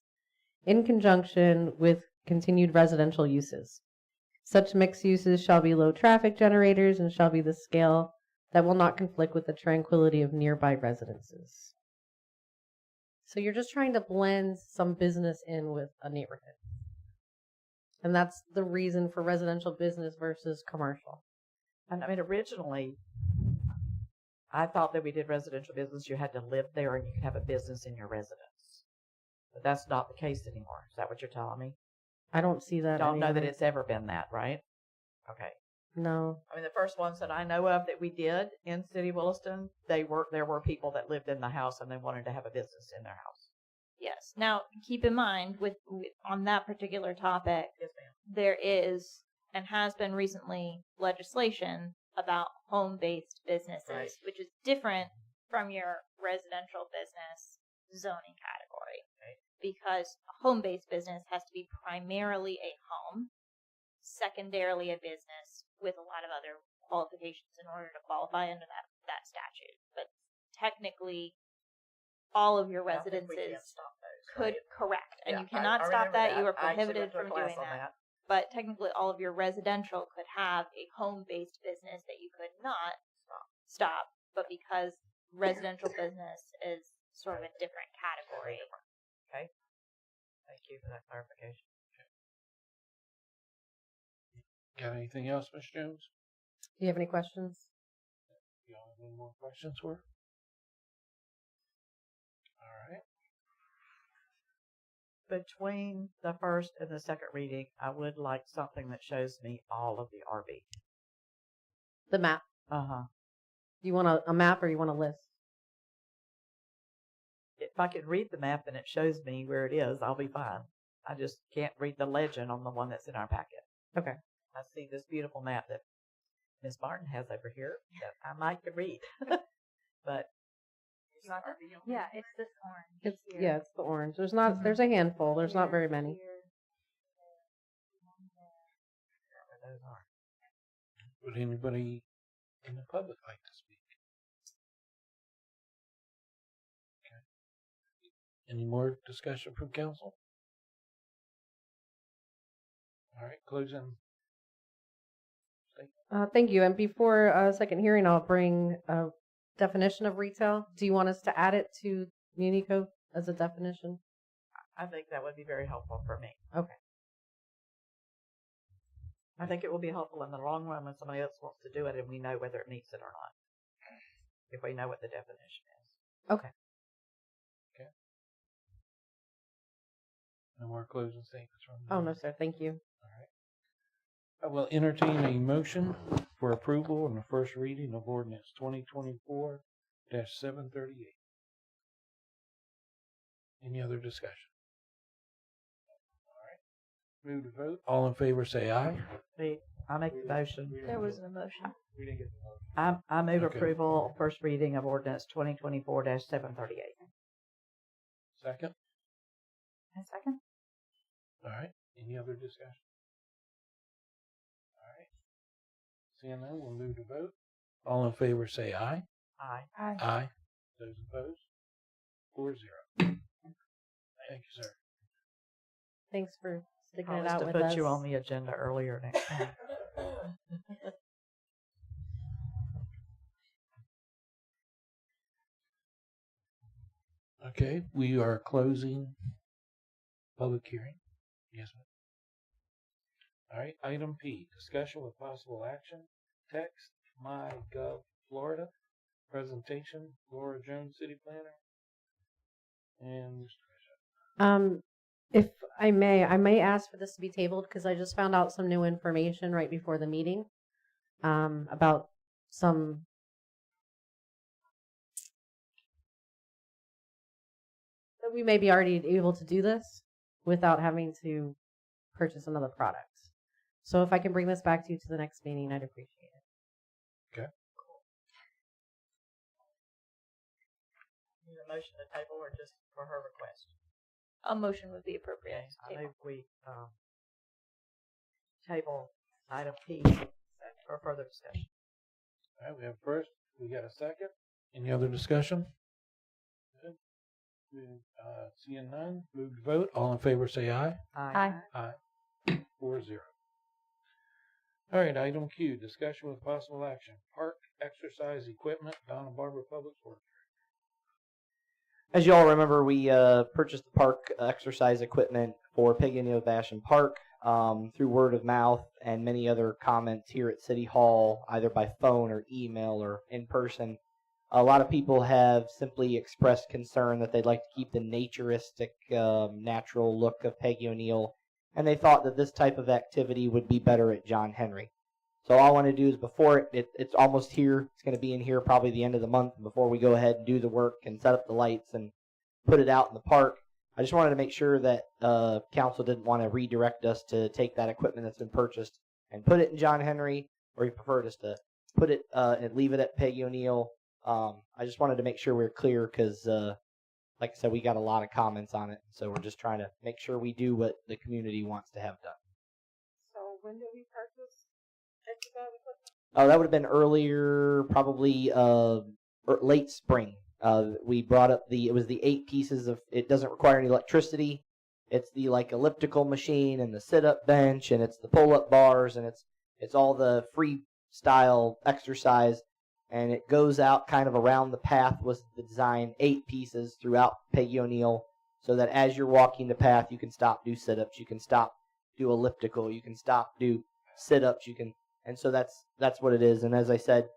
in conjunction with continued residential uses. Such mixed uses shall be low traffic generators and shall be the scale that will not conflict with the tranquility of nearby residences. So you're just trying to blend some business in with a neighborhood. And that's the reason for residential business versus commercial. And I mean, originally, I thought that we did residential business. You had to live there and you could have a business in your residence. But that's not the case anymore. Is that what you're telling me? I don't see that. Don't know that anywhere. it's ever been that, right? Okay. No. I mean, the first ones that I know of that we did in City of Williston, there were people that lived in the house and they wanted to have a business in their house. Yes. Now, keep in mind, with on that particular topic, Yes, ma'am. there is and has been recently legislation about home-based businesses, Right. which is different from your residential business zoning category. Right. Because a home-based business has to be primarily a home, secondarily a business with a lot of other qualifications in order to qualify under that statute. But technically, all of your I think we can't residences stop those, could right? correct, and Yeah, you cannot I stop remember that. You are I actually prohibited went to a from class doing on that. But technically, all of your residential could have a home-based business that you could not stop. But because residential business is sort of a different category, Okay. Thank you for that clarification. Got anything else, Ms. Jones? Do you have any questions? You all have any more questions for her? All right. Between the first and the second reading, I would like something that shows me all of the RB. The map. Uh-huh. Do you want a map or you want a list? If I can read the map and it shows me where it is, I'll be fine. I just can't read the legend on the one that's in our packet. Okay. I see this beautiful map that Miss Martin has over here that I might could read. But Yeah, it's this orange. It's here. yeah, it's the orange. There's a handful. There's not very many. Here. where those are. Would anybody in the public like to speak? Okay. Any more discussion from council? All right, closing. Thank you. And before second hearing, I'll bring a definition of retail. Do you want us to add it to Muni Code as a definition? I think that would be very helpful for me. Okay. I think it will be helpful in the long run when somebody else wants to do it and we know whether it meets it or not. If we know what the definition is. Okay. No more closing statements from the Oh, board? no, sir. Thank you. I will entertain a motion for approval on the first reading of ordinance 2024-738. Any other discussion? All right. Move to vote. All in favor say aye. I make the motion. There wasn't a motion. We didn't get the motion. I move Okay. approval of first reading of ordinance 2024-738. Second. A second. All right. Any other discussion? All right. Seeing none, we'll move to vote. All in favor say aye. Aye. Aye. Those opposed? 4-0. Thank you, sir. Thanks for sticking it Promise out to with put us. you on the agenda earlier next time. Okay, we are closing public hearing. Yes, ma'am. All right, item P, discussion with possible action, text, MyGov, Florida, presentation, Laura Jones, city planner, and Mr. Bishop. If I may ask for this to be tabled because I just found out some new information right before the meeting, about some that we may be already able to do this without having to purchase another product. So if I can bring this back to you to the next meeting, I'd appreciate it. Need a motion to table or just for her request? A motion would be appropriate. I to table. move we table item P for further discussion. All right, we have first, we got a second. Any other discussion? Good. Seeing none, move to vote. All in favor say aye. Aye. Aye. 4-0. All right, item Q, discussion with possible action, park exercise equipment, Donna Barber Public Works. As you all remember, we purchased the park exercise equipment for Peggy O'Neill Basham Park through word of mouth and many other comments here at City Hall, either by phone or email or in person. A lot of people have simply expressed concern that they'd like to keep the naturistic, natural look of Peggy O'Neill, and they thought that this type of activity would be better at John Henry. So all I want to do is before it's almost here, it's going to be in here probably the end of the month, before we go ahead and do the work and set up the lights and put it out in the park. I just wanted to make sure that council didn't want to redirect us to take that equipment that's been purchased and put it in John Henry, or you preferred us to put it and leave it at Peggy O'Neill. I just wanted to make sure we were clear because, like I said, we got a lot of comments on it. So we're just trying to make sure we do what the community wants to have done. So when did we purchase exercise equipment? Oh, that would have been earlier, probably late spring. We brought up it was the 8 pieces of, it doesn't require any electricity. It's the like elliptical machine and the sit-up bench, and it's the pull-up bars, and it's all the freestyle exercise, and it goes out kind of around the path was the design, 8 pieces throughout Peggy O'Neill, so that as you're walking the path, you can stop, do sit-ups, you can stop, do elliptical, you can stop, do sit-ups, and so that's what it is. And as I said,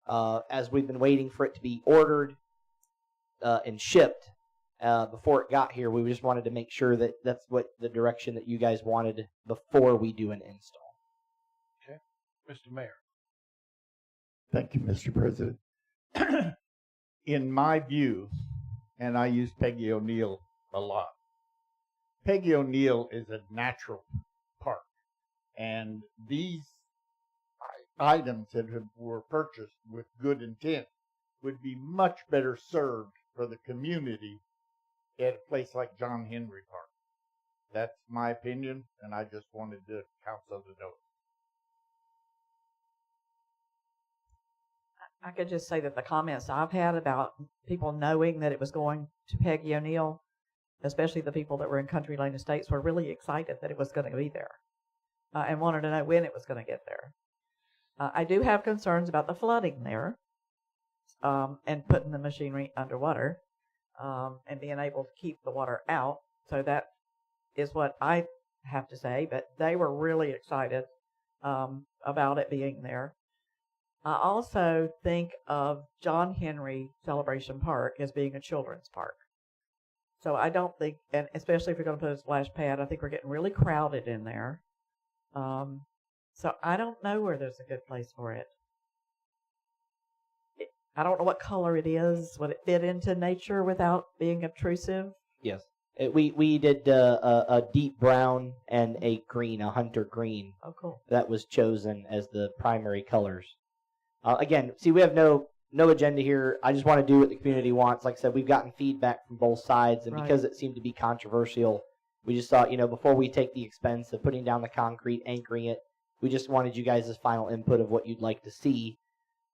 as we've been waiting for it to be ordered and shipped before it got here, we just wanted to make sure that that's what the direction that you guys wanted before we do an install. Okay, Mr. Mayor. Thank you, Mr. President. In my view, and I use Peggy O'Neill a lot, Peggy O'Neill is a natural park, and these items that were purchased with good intent would be much better served for the community at a place like John Henry Park. That's my opinion, and I just wanted the council to know. I could just say that the comments I've had about people knowing that it was going to Peggy O'Neill, especially the people that were in Country Lane Estates, were really excited that it was going to be there and wanted to know when it was going to get there. I do have concerns about the flooding there and putting the machinery underwater. and being able to keep the water out. So that is what I have to say. But they were really excited about it being there. I also think of John Henry Celebration Park as being a children's park. So I don't think, and especially if you're going to put a splash pad, I think we're getting really crowded in there. So I don't know where there's a good place for it. I don't know what color it is. Would it fit into nature without being obtrusive? Yes. We did a deep brown and a green, a hunter green. Oh, cool. That was chosen as the primary colors. Again, see, we have no agenda here. I just want to do what the community wants. Like I said, we've gotten feedback from both sides, and Right. because it seemed to be controversial, we just thought, before we take the expense of putting down the concrete, anchoring it, we just wanted you guys' final input of what you'd like to see,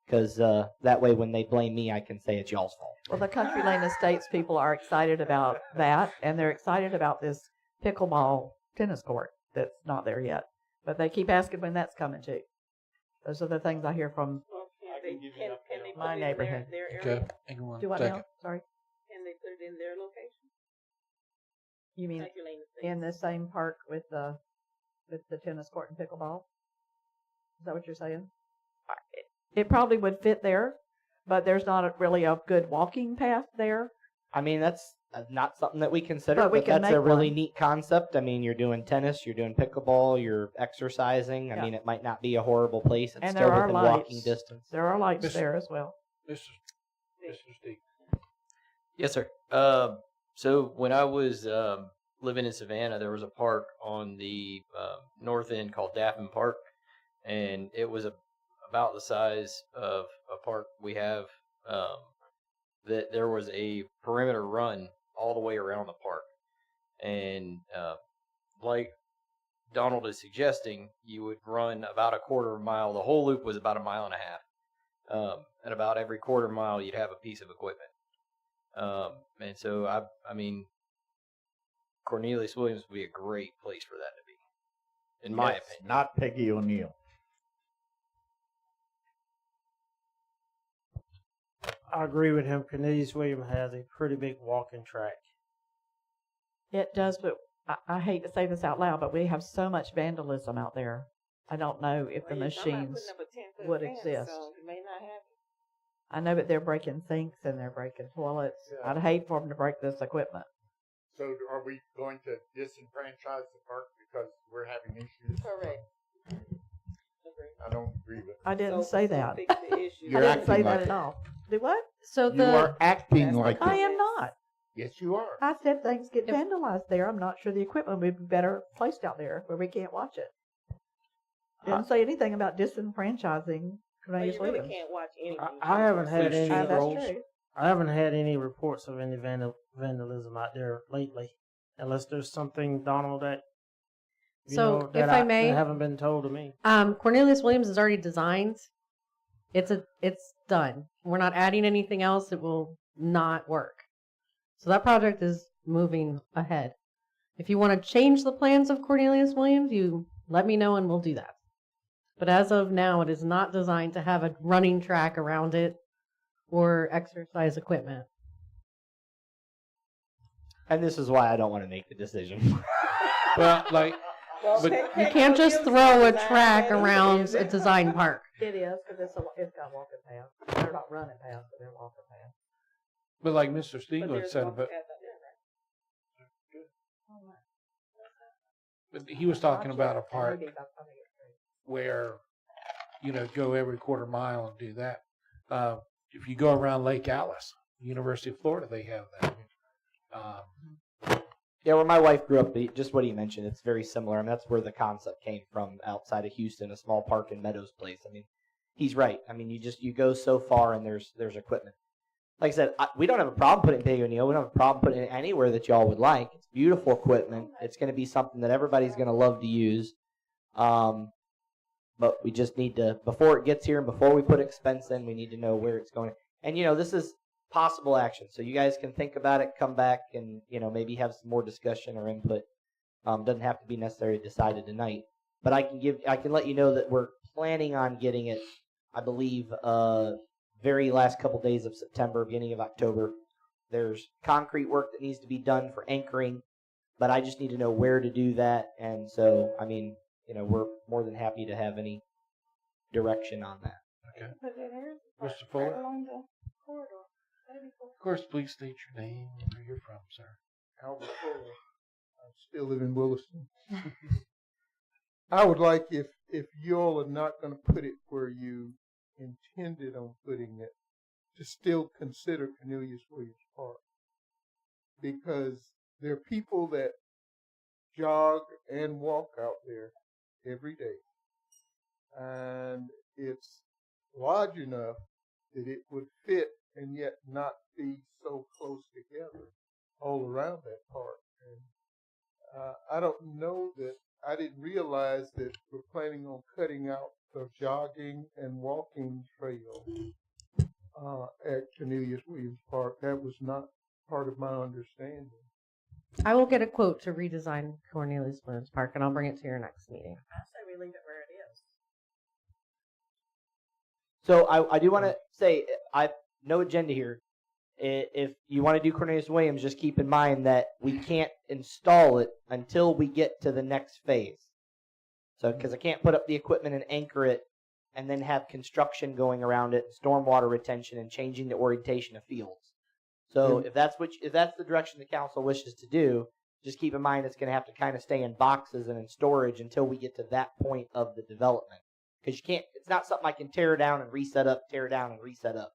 because that way when they blame me, I can say it's y'all's fault. Well, the Country Lane Estates people are excited about that, and they're excited about this pickleball tennis court that's not there yet. But they keep asking when that's coming too. Those are the things I hear from Well, I can give you an update can they on put my it in neighborhood. Their area? Okay, hang on Do one what second. now? Sorry. Can they put it in their location? You mean Country Lane Estates. in the same park with the tennis court and pickleball? Is that what you're saying? It probably would fit there, but there's not really a good walking path there. I mean, that's not something that we consider, But we but can that's a make really one. neat concept. I mean, you're doing tennis, you're doing pickleball, you're exercising. Yeah. I mean, it might not be a horrible place. It's And still there are within walking lights. distance. There are lights Mr. there as well. Mr. Steve. Yes, sir. So when I was living in Savannah, there was a park on the north end called Daffin Park, and it was about the size of a park we have. That there was a perimeter run all the way around the park, and like Donald is suggesting, you would run about a quarter mile. The whole loop was about a mile and a half. And about every quarter mile, you'd have a piece of equipment. And so, I mean, Cornelius Williams would be a great place for that to be, in my Yes, opinion. Not Peggy O'Neill. I agree with him. Cornelius Williams has a pretty big walking track. It does, but I hate to say this out loud, but we have so much vandalism out there. I don't know if the Well, you're talking about machines putting up a 10-foot would fence, exist. So you may not have. I know that they're breaking sinks and they're breaking toilets. Yeah. I'd hate for them to break this equipment. So are we going to disenfranchise the park because we're having issues? Correct. I don't agree with I didn't say that. Fix the issue. I You're didn't acting say that like at it. all. Do what? So You are acting That's like the I it. am not. Yes, you are. I said things get If- vandalized there. I'm not sure the equipment would be better placed out there where we can't watch it. Didn't say anything about disenfranchising Well, Cornelius you really Williams. can't watch anything. I haven't had any. That's reports- true. I haven't had any reports of any vandalism out there lately, unless there's something, Donald, that So, that if I may- that haven't been told to me. Cornelius Williams is already designed. It's done. We're not adding anything else. It will not work. So that project is moving ahead. If you want to change the plans of Cornelius Williams, you let me know and we'll do that. But as of now, it is not designed to have a running track around it or exercise equipment. And this is why I don't want to make the decision. Well, like, Well, But Peg- You Peg can't just O'Neill's throw a design track that around is- a design park. It is because it's got walking paths. They're not running paths, but they're walking paths. but like Mr. But Stiegler there's said walking about, paths out there, right? but he was talking about a park Maybe that's something it's true. where, go every quarter mile and do that. If you go around Lake Alice, University of Florida, they have that. Yeah, where my wife grew up, just what he mentioned, it's very similar. I mean, that's where the concept came from, outside of Houston, a small park in Meadows Place. I mean, he's right. I mean, you go so far and there's equipment. Like I said, we don't have a problem putting Peg O'Neill. We don't have a problem putting it anywhere that y'all would like. It's beautiful equipment. It's going to be something that everybody's going to love to use. But we just need to, before it gets here and before we put expense in, we need to know where it's going. And, this is possible action. So you guys can think about it, come back, and, maybe have some more discussion or input. Doesn't have to be necessarily decided tonight. But I can let you know that we're planning on getting it, I believe, very last couple days of September, beginning of October. There's concrete work that needs to be done for anchoring, but I just need to know where to do that. And so, I mean, we're more than happy to have any direction on that. Okay. Put that here. Mr. Fuller? Right along the corridor. That'd be cool. Of course, please state your name and where you're from, sir. Albert Fuller. I still live in Williston. I would like, if y'all are not going to put it where you intended on putting it, to still consider Cornelius Williams Park. Because there are people that jog and walk out there every day. And it's large enough that it would fit and yet not be so close together all around that park. And I don't know that, I didn't realize that we're planning on cutting out the jogging and walking trail at Cornelius Williams Park. That was not part of my understanding. I will get a quote to redesign Cornelius Williams Park, and I'll bring it to your next meeting. I say we leave it where it is. So I do want to say, I no agenda here. If you want to do Cornelius Williams, just keep in mind that we can't install it until we get to the next phase. So, because I can't put up the equipment and anchor it and then have construction going around it, stormwater retention, and changing the orientation of fields. So if that's the direction the council wishes to do, just keep in mind it's going to have to kind of stay in boxes and in storage until we get to that point of the development. Because you can't, it's not something I can tear down and reset up, tear down and reset up.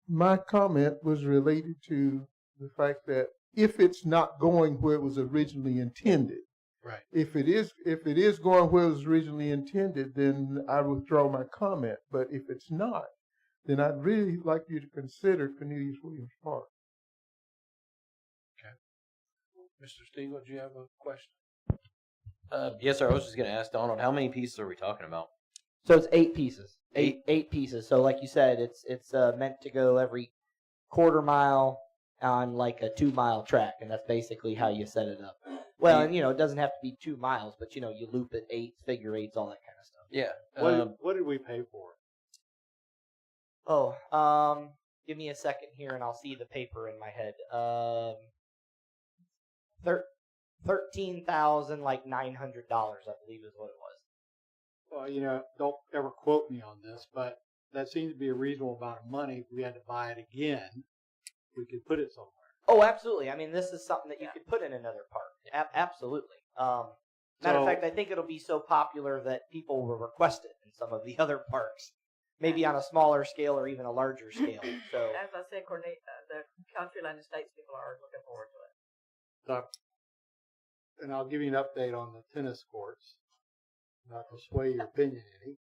My comment was related to the fact that if it's not going where it was originally intended, right? If it is going where it was originally intended, then I withdraw my comment. But if it's not, then I'd really like you to consider Cornelius Williams Park. Okay. Mr. Stegall, do you have a question? Yes, sir. I was just going to ask Donald, how many pieces are we talking about? So it's 8 pieces. Eight pieces. So like you said, it's meant to go every quarter mile on like a 2-mile track, and that's basically how you set it up. Well, and it doesn't have to be 2 miles, but you loop it 8, figure 8s, all that kind of stuff. Yeah. What did we pay for it? Oh, give me a second here, and I'll see the paper in my head. $13,900, I believe, is what it was. Well, don't ever quote me on this, but that seems to be a reasonable amount of money. If we had to buy it again, we could put it somewhere. Oh, absolutely. I mean, this is something that you could put in another park. Absolutely. Matter of fact, I think it'll be so popular that people will request it in some of the other parks, maybe on a smaller scale or even a larger scale. So, as I said, the Countryland Estates people are looking forward to it. So, and I'll give you an update on the tennis courts. Not to sway your opinion any,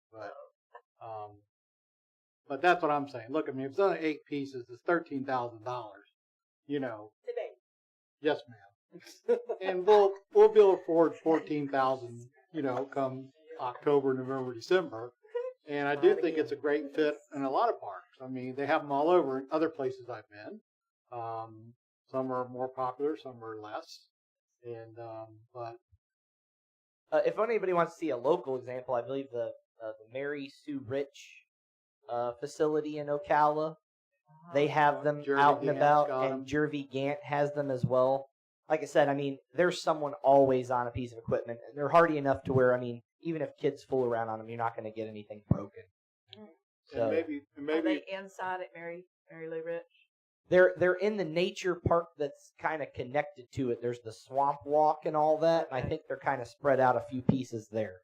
but that's what I'm saying. Look, I mean, if it's only 8 pieces, it's $13,000. Today. Yes, ma'am. And we'll be able to afford $14,000. Come October, November, December. And I do think it's a great fit in a lot of parks. I mean, they have them all over in other places I've been. Some are more popular, some are less. And but. If anybody wants to see a local example, I believe the Mary Sue Rich facility in Ocala, they have them Jervy out and Gant about, got and 'em. Jervy Gant has them as well. Like I said, I mean, there's someone always on a piece of equipment, and they're hardy enough to where, I mean, even if kids fool around on them, you're not going to get anything broken. So Are they inside at Mary Lou Rich? they're in the nature park that's kind of connected to it. There's the swamp walk and all that, and I think they're kind of spread out a few pieces there.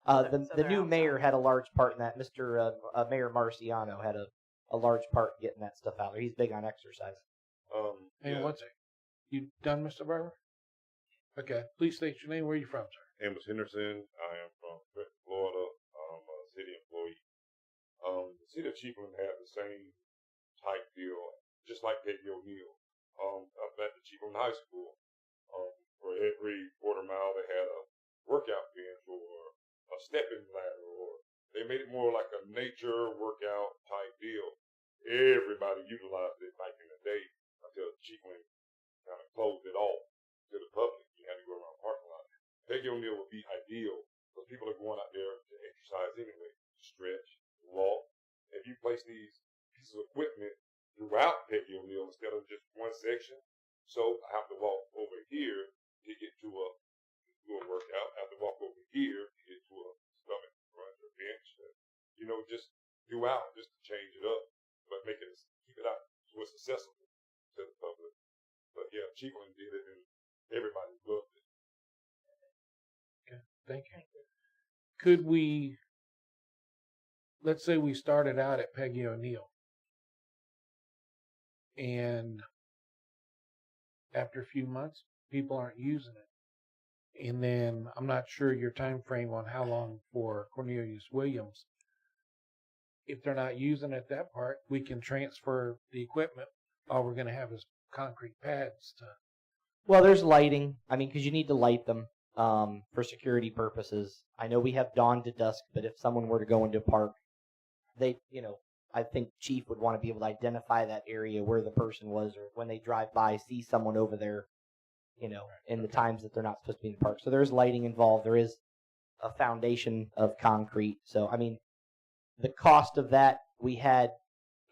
The new mayor had a large part in that. Mr. Mayor Marciano had a large part in getting that stuff out there. He's big on exercise. Hang on one second. You done, Mr. Barber? Okay. Please state your name. Where are you from, sir? Amos Henderson. I am from Florida. I'm a city employee. The city of Chiefland had the same type deal, just like Peggy O'Neill, up at the Chiefland High School. For every quarter mile, they had a workout bench or a stepping ladder, or they made it more like a nature workout type deal. Everybody utilized it back in the day until Chiefland kind of closed it off to the public. You had to go around the parking lot. Peggy O'Neill would be ideal because people are going out there to exercise anyway, stretch, walk. If you place these pieces of equipment throughout Peggy O'Neill instead of just one section. So I have to walk over here to get to a workout. I have to walk over here to get to a stomach crunch or bench. Just throughout, just to change it up, but keep it out so it's accessible to the public. But yeah, Chiefland did it, and everybody loved it. Okay, thank you. Could we, let's say we started out at Peggy O'Neill, and after a few months, people aren't using it. And then I'm not sure your time frame on how long for Cornelius Williams. If they're not using it at that part, we can transfer the equipment. All we're going to have is concrete pads to. Well, there's lighting. I mean, because you need to light them for security purposes. I know we have dawn to dusk, but if someone were to go into a park, I think Chief would want to be able to identify that area where the person was, or when they drive by, see someone over there, in the times that they're not supposed to be in the park. So there's lighting involved. There is a foundation of concrete. So, I mean, the cost of that we had,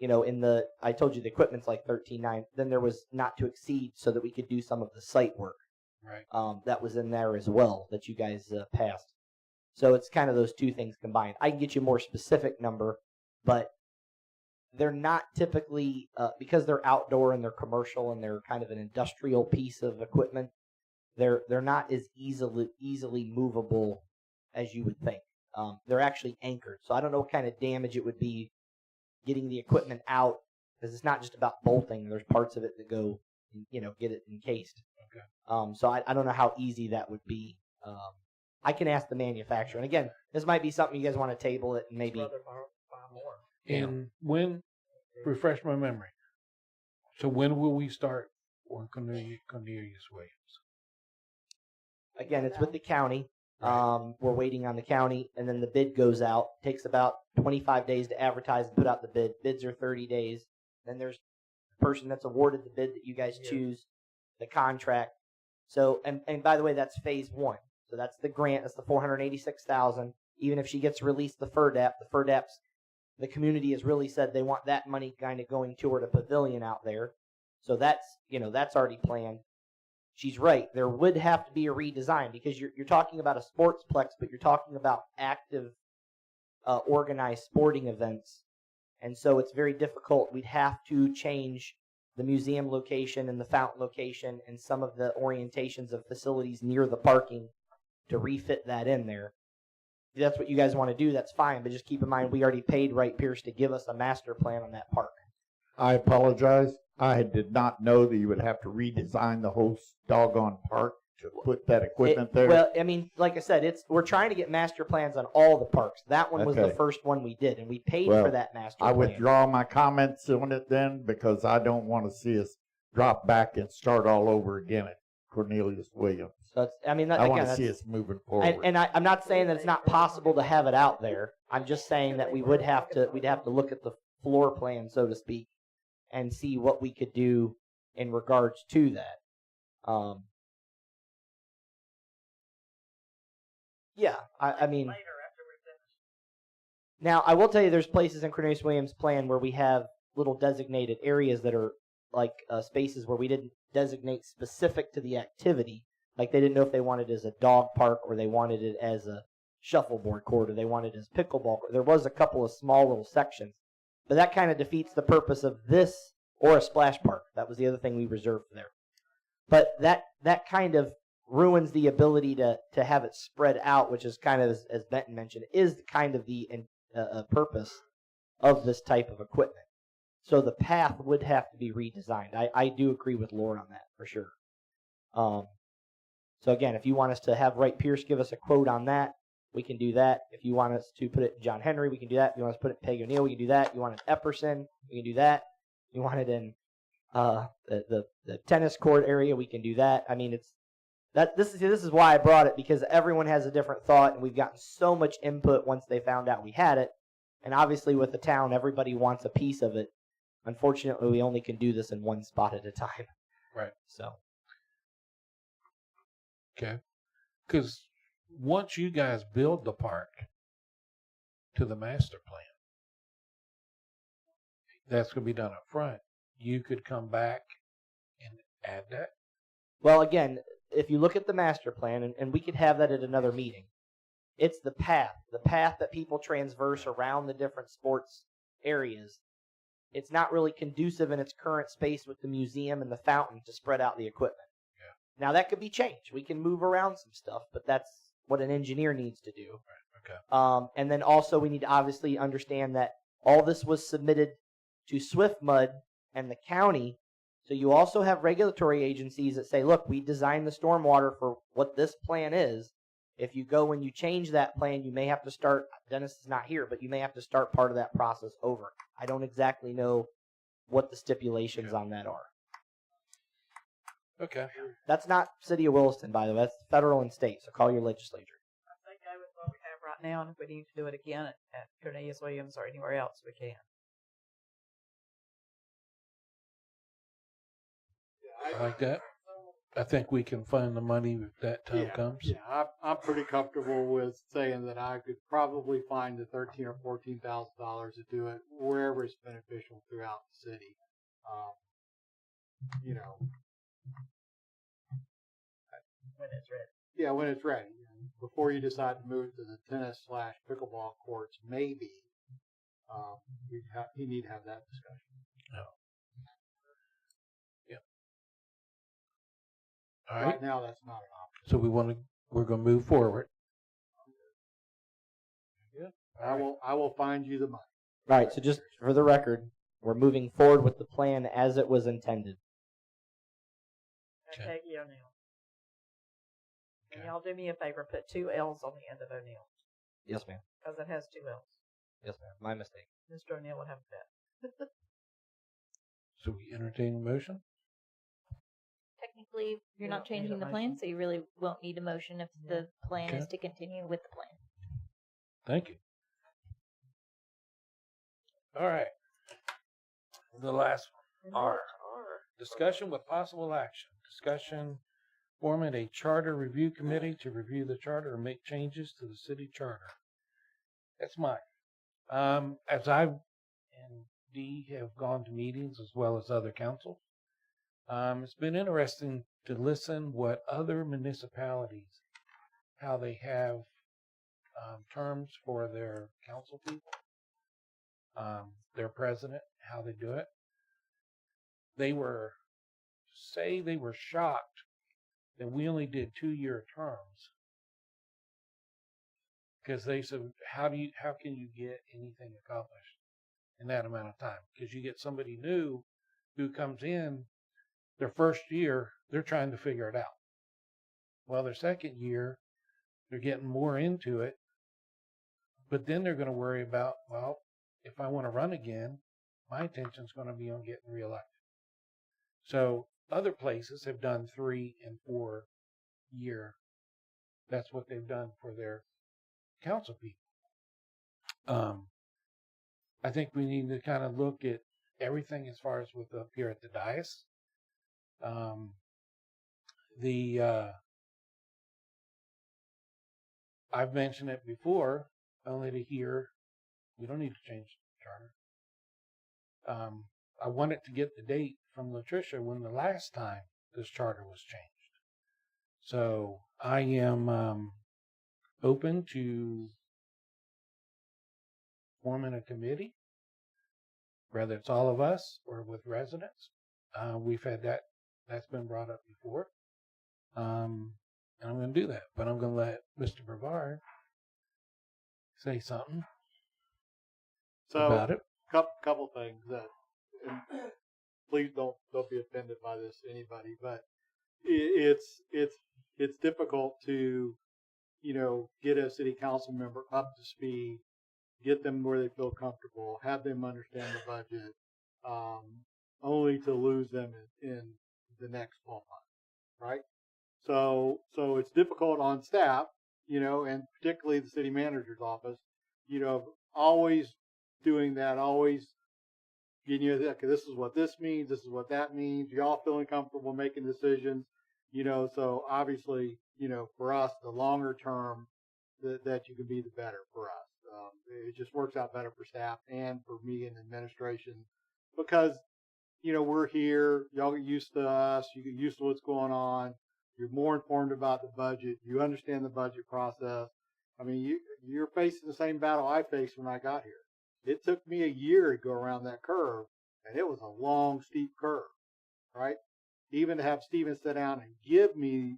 I told you the equipment's like $13,900. Then there was not to exceed so that we could do some of the site work. Right. That was in there as well that you guys passed. So it's kind of those two things combined. I can get you a more specific number, but they're not typically, because they're outdoor and they're commercial and they're kind of an industrial piece of equipment, they're not as easily movable as you would think. They're actually anchored. So I don't know what kind of damage it would be getting the equipment out, because it's not just about bolting. There's parts of it that go, get it encased. Okay. So I don't know how easy that would be. I can ask the manufacturer. And again, this might be something you guys want to table it and maybe. And when, refresh my memory. So when will we start on Cornelius Williams? Again, it's with the county. We're waiting on the county, and then the bid goes out. Takes about 25 days to advertise and put out the bid. Bids are 30 days. Then there's the person that's awarded the bid that you guys choose, the contract. So, and by the way, that's phase one. So that's the grant. That's the $486,000. Even if she gets released the FERDAP's, the community has really said they want that money kind of going toward a pavilion out there. So that's already planned. She's right. There would have to be a redesign, because you're talking about a sportsplex, but you're talking about active, organized sporting events. And so it's very difficult. We'd have to change the museum location and the fountain location and some of the orientations of facilities near the parking to refit that in there. If that's what you guys want to do, that's fine. But just keep in mind, we already paid Wright Pierce to give us a master plan on that park. I apologize. I did not know that you would have to redesign the whole doggone park to put that equipment there. Well, I mean, like I said, we're trying to get master plans on all the parks. That one was the first one we did, and we paid for that master plan. I withdraw my comments on it then, because I don't want to see us drop back and start all over again at Cornelius Williams. So I want to see us moving forward. And I'm not saying that it's not possible to have it out there. I'm just saying that we'd have to look at the floor plan, so to speak, and see what we could do in regards to that. Yeah, I mean, now I will tell you, there's places in Cornelius Williams' plan where we have little designated areas that are like spaces where we didn't designate specific to the activity. Like they didn't know if they wanted it as a dog park, or they wanted it as a shuffleboard court, or they wanted it as pickleball court. There was a couple of small little sections. But that kind of defeats the purpose of this or a splash park. That was the other thing we reserved there. But that kind of ruins the ability to have it spread out, which is kind of, as Benton mentioned, is kind of the purpose of this type of equipment. So the path would have to be redesigned. I do agree with Laura on that for sure. So again, if you want us to have Wright Pierce give us a quote on that, we can do that. If you want us to put it in John Henry, we can do that. If you want us to put it in Peggy O'Neill, we can do that. You want it in Epperson, we can do that. You want it in the tennis court area, we can do that. I mean, this is why I brought it, because everyone has a different thought, and we've gotten so much input once they found out we had it. And obviously with the town, everybody wants a piece of it. Unfortunately, we only can do this in one spot at a time. Right. So. Okay. Because once you guys build the park to the master plan, that's going to be done up front. you could come back and add that. Well, again, if you look at the master plan, and we could have that at another meeting, it's the path that people transverse around the different sports areas. It's not really conducive in its current space with the museum and the fountain to spread out the equipment. Yeah. Now, that could be changed. We can move around some stuff, but that's what an engineer needs to do. Right. Okay. And then also we need to obviously understand that all this was submitted to SwiftMud and the county. So you also have regulatory agencies that say, look, we designed the stormwater for what this plan is. If you go and you change that plan, you may have to start, Dennis is not here, but you may have to start part of that process over. I don't exactly know what the stipulations on that are. Okay. That's not City of Williston, by the way. That's federal and state, so call your legislature. I think I would what we have right now, and if we need to do it again at Cornelius Williams or anywhere else, we can. I like that. I think we can find the money if that time comes. Yeah, I'm pretty comfortable with saying that I could probably find the $13,000 or $14,000 to do it wherever it's beneficial throughout the city. You know, When it's ready. yeah, when it's ready. Before you decide to move to the tennis/pickleball courts, maybe you need to have that discussion. No. Yeah. All right. Right now, that's not an option. So we're going to move forward. Yeah. I will find you the money. Right, so just for the record, we're moving forward with the plan as it was intended. And Peggy O'Neill. And y'all do me a favor, put 2 L's on the end of O'Neill. Yes, ma'am. Because it has 2 L's. Yes, ma'am. My mistake. Mr. O'Neill would have that. So we entertain a motion? Technically, you're You not don't need changing a the plan, so you really won't need a motion if the plan Okay. is to continue with the plan. Thank you. All right. The last one. R. Discussion with possible action. Discussion forming a charter review committee to review the charter and make changes to the city charter. That's mine. As I and Dee have gone to meetings as well as other councils, it's been interesting to listen what other municipalities, how they have terms for their council people, their president, how they do it. They were shocked that we only did 2-year terms, because they said, how can you get anything accomplished in that amount of time? Because you get somebody new who comes in, their first year, they're trying to figure it out. Well, their second year, they're getting more into it, but then they're going to worry about, well, if I want to run again, my attention's going to be on getting reelected. So other places have done 3 and 4 year. That's what they've done for their council people. I think we need to kind of look at everything as far as with up here at the dais. I've mentioned it before, only to hear we don't need to change the charter. I wanted to get the date from Latricia when the last time this charter was changed. So I am open to forming a committee, whether it's all of us or with residents. We've had that's been brought up before. And I'm going to do that, but I'm going to let Mr. Brevard say something about it. Couple things that, and please don't be offended by this, anybody, but it's difficult to, get a city council member up to speed, get them where they feel comfortable, have them understand the budget, only to lose them in the next 12 months, right? So it's difficult on staff, and particularly the city manager's office, always doing that, always getting you, okay, this is what this means, this is what that means, y'all feeling comfortable making decisions, so obviously, for us, the longer term that you can be, the better for us. It just works out better for staff and for me and administration, because you know, we're here. Y'all get used to us. You get used to what's going on. You're more informed about the budget. You understand the budget process. I mean, you're facing the same battle I faced when I got here. It took me a year to go around that curve, and it was a long, steep curve, right? Even to have Steven sit down and give me,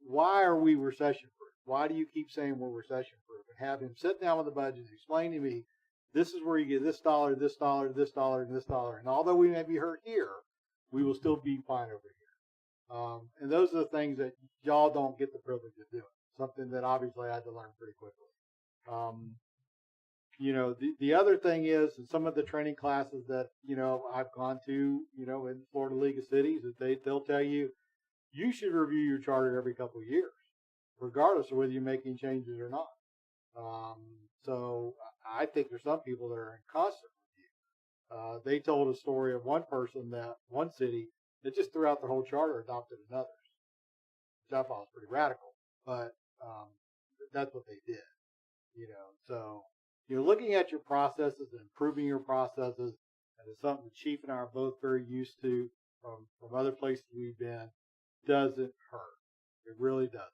why are we recession proof? Why do you keep saying we're recession proof? And have him sit down with the budget and explain to me, this is where you get this dollar, this dollar, this dollar, and this dollar. And although we may be hurt here, we will still be fine over here. And those are the things that y'all don't get the privilege of doing. Something that obviously I had to learn pretty quickly. You know, the other thing is, in some of the training classes that, you know, I've gone to, you know, in Florida League of Cities, that they'll tell you, you should review your charter every couple of years, regardless of whether you're making changes or not. So I think there's some people that are in constant review. They told a story of one person that one city that just threw out their whole charter, adopted another, which I thought was pretty radical, but that's what they did, you know. So you're looking at your processes and improving your processes, and it's something the chief and I are both very used to from other places we've been. Doesn't hurt. It really doesn't.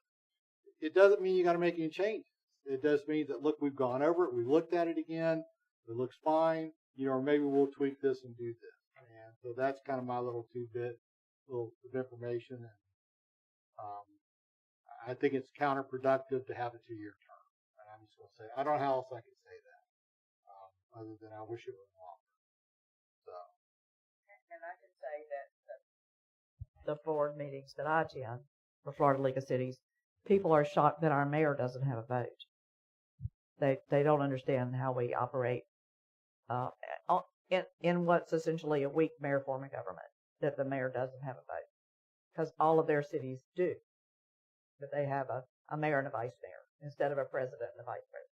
It doesn't mean you got to make any changes. It does mean that, look, we've gone over it, we looked at it again, it looks fine, you know, or maybe we'll tweak this and do this. And so that's kind of my little tidbit, little of information. And I think it's counterproductive to have a 2-year term. And I'm just going to say, I don't know how else I can say that, other than I wish it was longer. So. And I can say that the board meetings that I attend for Florida League of Cities, people are shocked that our mayor doesn't have a vote. They don't understand how we operate in what's essentially a weak mayor form of government, that the mayor doesn't have a vote, because all of their cities do. That they have a mayor and a vice mayor instead of a president and a vice president.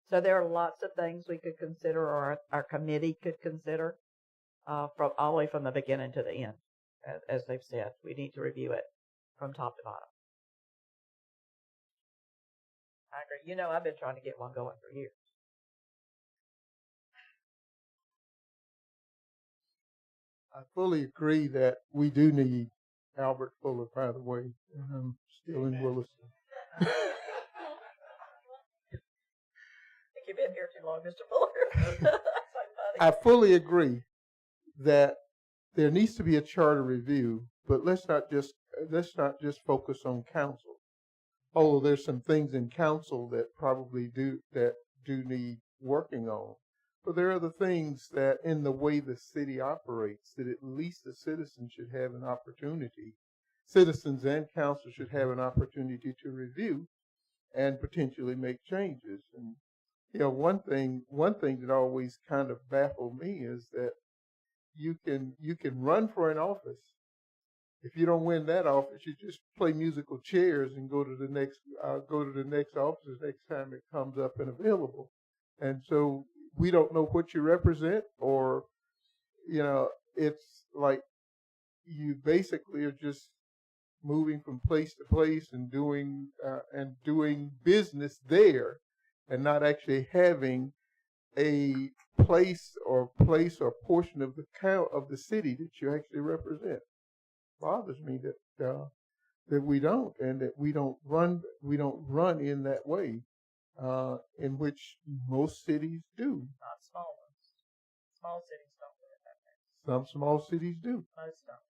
So there are lots of things we could consider, or our committee could consider, from all the way from the beginning to the end. As they've said, we need to review it from top to bottom. I agree. You know, I've been trying to get one going for years. I fully agree that we do need Albert Fuller, by the way, and I'm still in Williston. I think you've been here too long, Mr. Fuller. I fully agree that there needs to be a charter review, but let's not just focus on council. Although there's some things in council that probably do need working on. But there are other things that, in the way the city operates, that at least the citizens should have an opportunity. Citizens and council should have an opportunity to review and potentially make changes. And you know, one thing that always kind of baffled me is that you can run for an office. If you don't win that office, you just play musical chairs and go to the next office next time it comes up and available. And so we don't know what you represent, or, you know, it's like you basically are just moving from place to place and doing business there, and not actually having a place or portion of the city that you actually represent. Bothers me that we don't, and that we don't run in that way, in which most cities do. Not small ones. Small cities don't do it that way. Some small cities do. Most don't.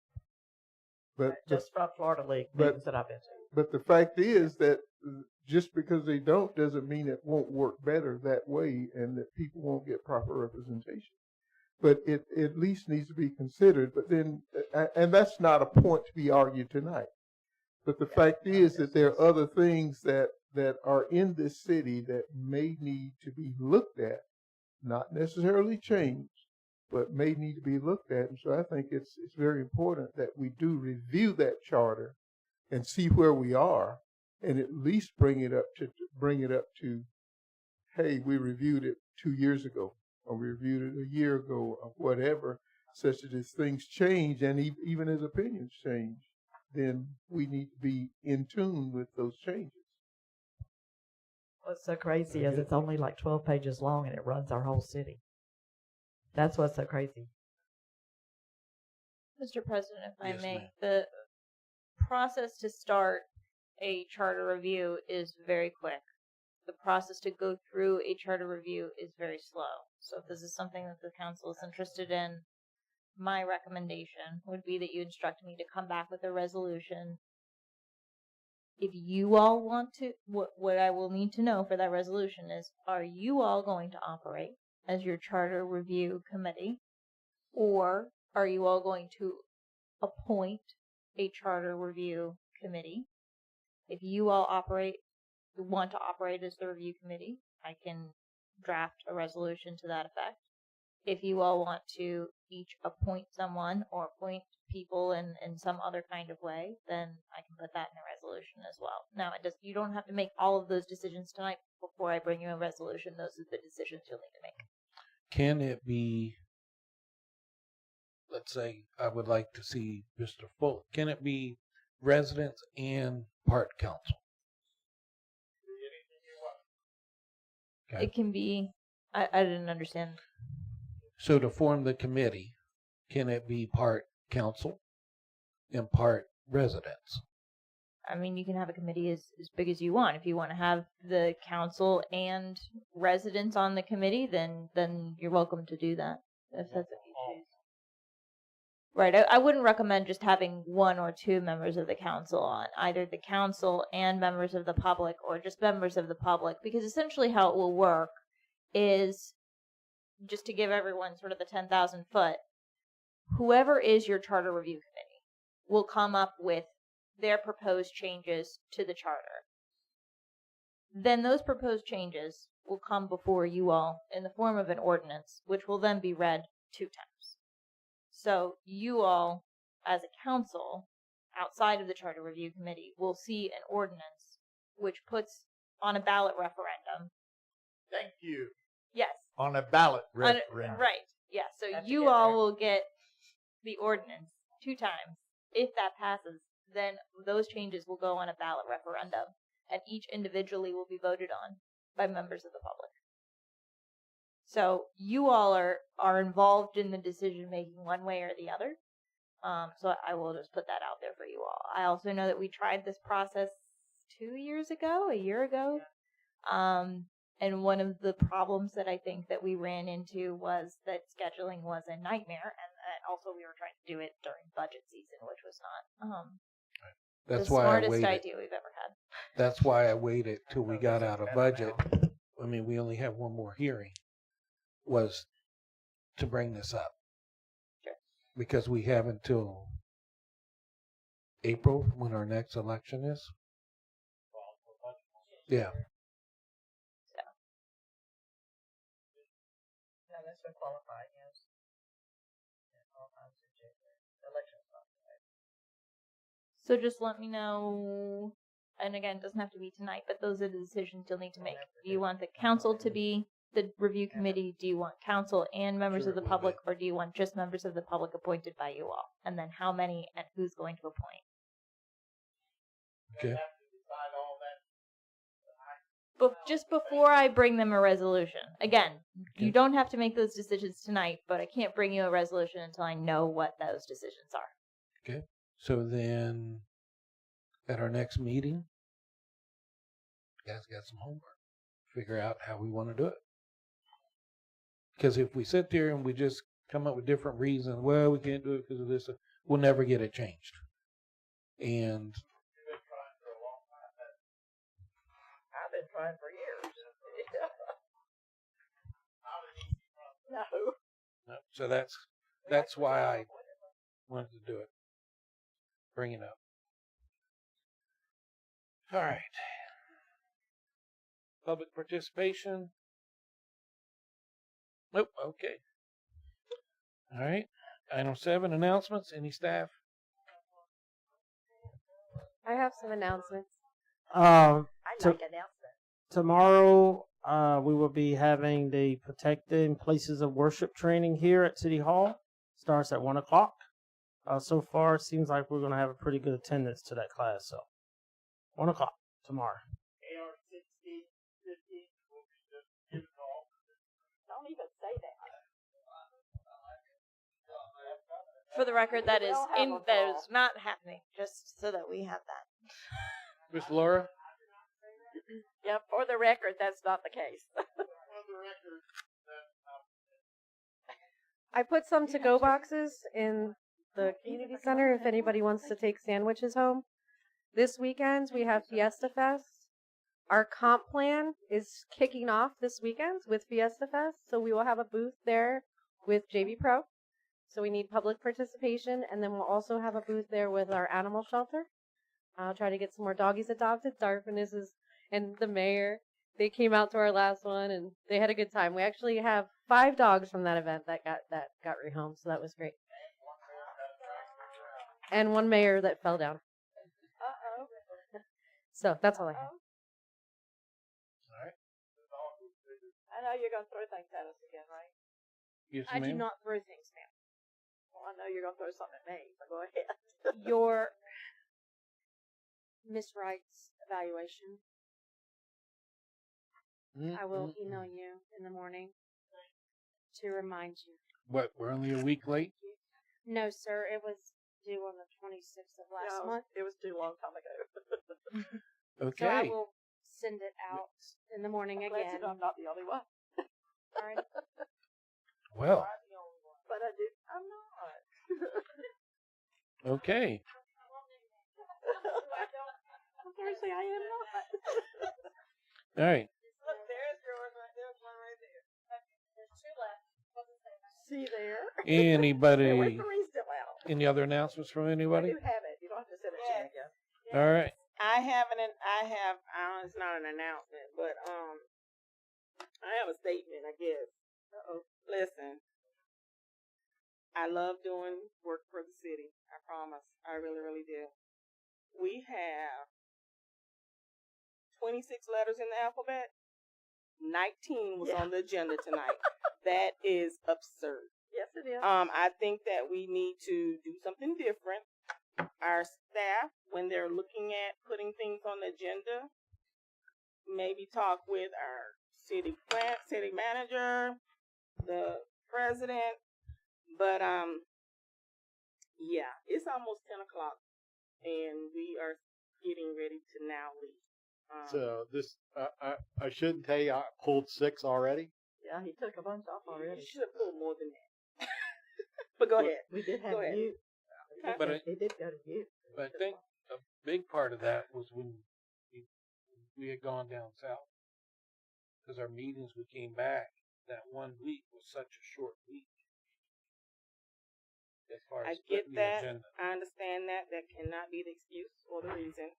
But just from Florida League meetings that I've been to. But the fact is that just because they don't doesn't mean it won't work better that way, and that people won't get proper representation. But it at least needs to be considered. But then, and that's not a point to be argued tonight. But the fact is that there are other things that are in this city that may need to be looked at, not necessarily changed, but may need to be looked at. And so I think it's very important that we do review that charter and see where we are, and at least bring it up to, hey, we reviewed it 2 years ago, or we reviewed it a year ago, or whatever, such that as things change, and even as opinions change, then we need to be in tune with those changes. What's so crazy is it's only like 12 pages long, and it runs our whole city. That's what's so crazy. Mr. President, if I Yes, may, ma'am. the process to start a charter review is very quick. The process to go through a charter review is very slow. So if this is something that the council is interested in, my recommendation would be that you instruct me to come back with a resolution. If you all want to, what I will need to know for that resolution is, are you all going to operate as your charter review committee? Or are you all going to appoint a charter review committee? If you all want to operate as the review committee, I can draft a resolution to that effect. If you all want to each appoint someone or appoint people in some other kind of way, then I can put that in a resolution as well. Now, you don't have to make all of those decisions tonight before I bring you a resolution. Those are the decisions you'll need to make. Can it be, let's say, I would like to see Mr. Fuller. Can it be residents and park council? Okay. It can be, I didn't understand. So to form the committee, can it be part council and part residents? I mean, you can have a committee as big as you want. If you want to have the council and residents on the committee, then you're welcome to do that. If that's what you choose. Right. I wouldn't recommend just having one or two members of the council on, either the council and members of the public or just members of the public, because essentially how it will work is, just to give everyone sort of the 10,000 foot, whoever is your charter review committee will come up with their proposed changes to the charter. Then those proposed changes will come before you all in the form of an ordinance, which will then be read 2 times. So you all, as a council, outside of the charter review committee, will see an ordinance which puts on a ballot referendum. Thank you. Yes. On a ballot referendum. Right. Yeah. So Have to you get all there. will get the ordinance 2 times. If that passes, then those changes will go on a ballot referendum, and each individually will be voted on by members of the public. So you all are involved in the decision making one way or the other. So I will just put that out there for you all. I also know that we tried this process a year ago. And one of the problems that I think that we ran into was that scheduling was a nightmare, and also we were trying to do it during budget season, which was not That's the why I smartest waited. idea we've ever had. That's why I waited till we got out of budget. I mean, we only have one more hearing, was to bring this up. Sure. Because we have until April when our next election is. Yeah. No, that's been qualified, yes. Yeah, all times in January. The election's not right. So just let me know, and again, it doesn't have to be tonight, but those are the decisions you'll need to make. Do you want the council to be the review committee? Do you want council and members of the public, or do you want just members of the public appointed by you all? And then how many and who's going to appoint? Okay. Just before I bring them a resolution. Again, you don't have to make those decisions tonight, but I can't bring you a resolution until I know what those decisions are. Okay. So then, at our next meeting, you guys got some homework. Figure out how we want to do it. Because if we sit there and we just come up with different reasons, well, we can't do it because of this, we'll never get it changed. And I've been trying for years. No. so that's why I wanted to do it. Bring it up. All right. Public participation. Nope. Okay. All right. Item 7, announcements. Any staff? I have some announcements. I To- like announcements. Tomorrow, we will be having the Protecting Places of Worship training here at City Hall. Starts at 1 o'clock. So far, it seems like we're going to have a pretty good attendance to that class. So, 1 o'clock tomorrow. Don't even say that. For the record, that is not happening. Just so that we have that. Miss Laura? Yeah, for the record, that's not the case. I put some to-go boxes in the community center if anybody wants to take sandwiches home. This weekend, we have Fiesta Fest. Our comp plan is kicking off this weekend with Fiesta Fest, so we will have a booth there with JV Pro. So we need public participation, and then we'll also have a booth there with our animal shelter. I'll try to get some more doggies adopted. Darphinus and the mayor, they came out to our last one, and they had a good time. We actually have 5 dogs from that event that got rehomed, so that was great. And 1 mayor that fell down. Uh-oh. So that's all I have. I know you're going to throw things at us again, right? Yes, I do ma'am. not throw things, ma'am. Well, I know you're going to throw something at me, so go ahead. Your Miss Wright's evaluation. I will email you in the morning to remind you. What, we're only a week late? No, sir, it was due on the 26th of last month. It was due a long time ago. Okay. So I will send it out in the morning I'm glad again. you know I'm not the only one. All right. Well, But I'm not. okay. Unfortunately, I am not. All right. Look, there's yours right there. There's one right there. There's 2 left. See there? Anybody? There were 3 still out. Any other announcements from anybody? You have it. You don't have to send it to me again. All right. It's not an announcement, but I have a statement, I guess. Listen, I love doing work for the city. I promise. I really, really do. We have 26 letters in the alphabet. 19 was on the agenda tonight. That is absurd. Yes, it is. I think that we need to do something different. Our staff, when they're looking at putting things on the agenda, maybe talk with our city manager, the president. But yeah, it's almost 10 o'clock, and we are getting ready to now leave. So this, I shouldn't tell you, I pulled 6 already. Yeah, he took a bunch off already. You should have pulled more than that. But go ahead. We did have Go ahead. you. But They did go to you. But I think a big part of that was when we had gone down south. Because our meetings, we came back, that 1 week was such a short week. As far I as get putting the that. agenda. I understand that. That cannot be the excuse or the reason.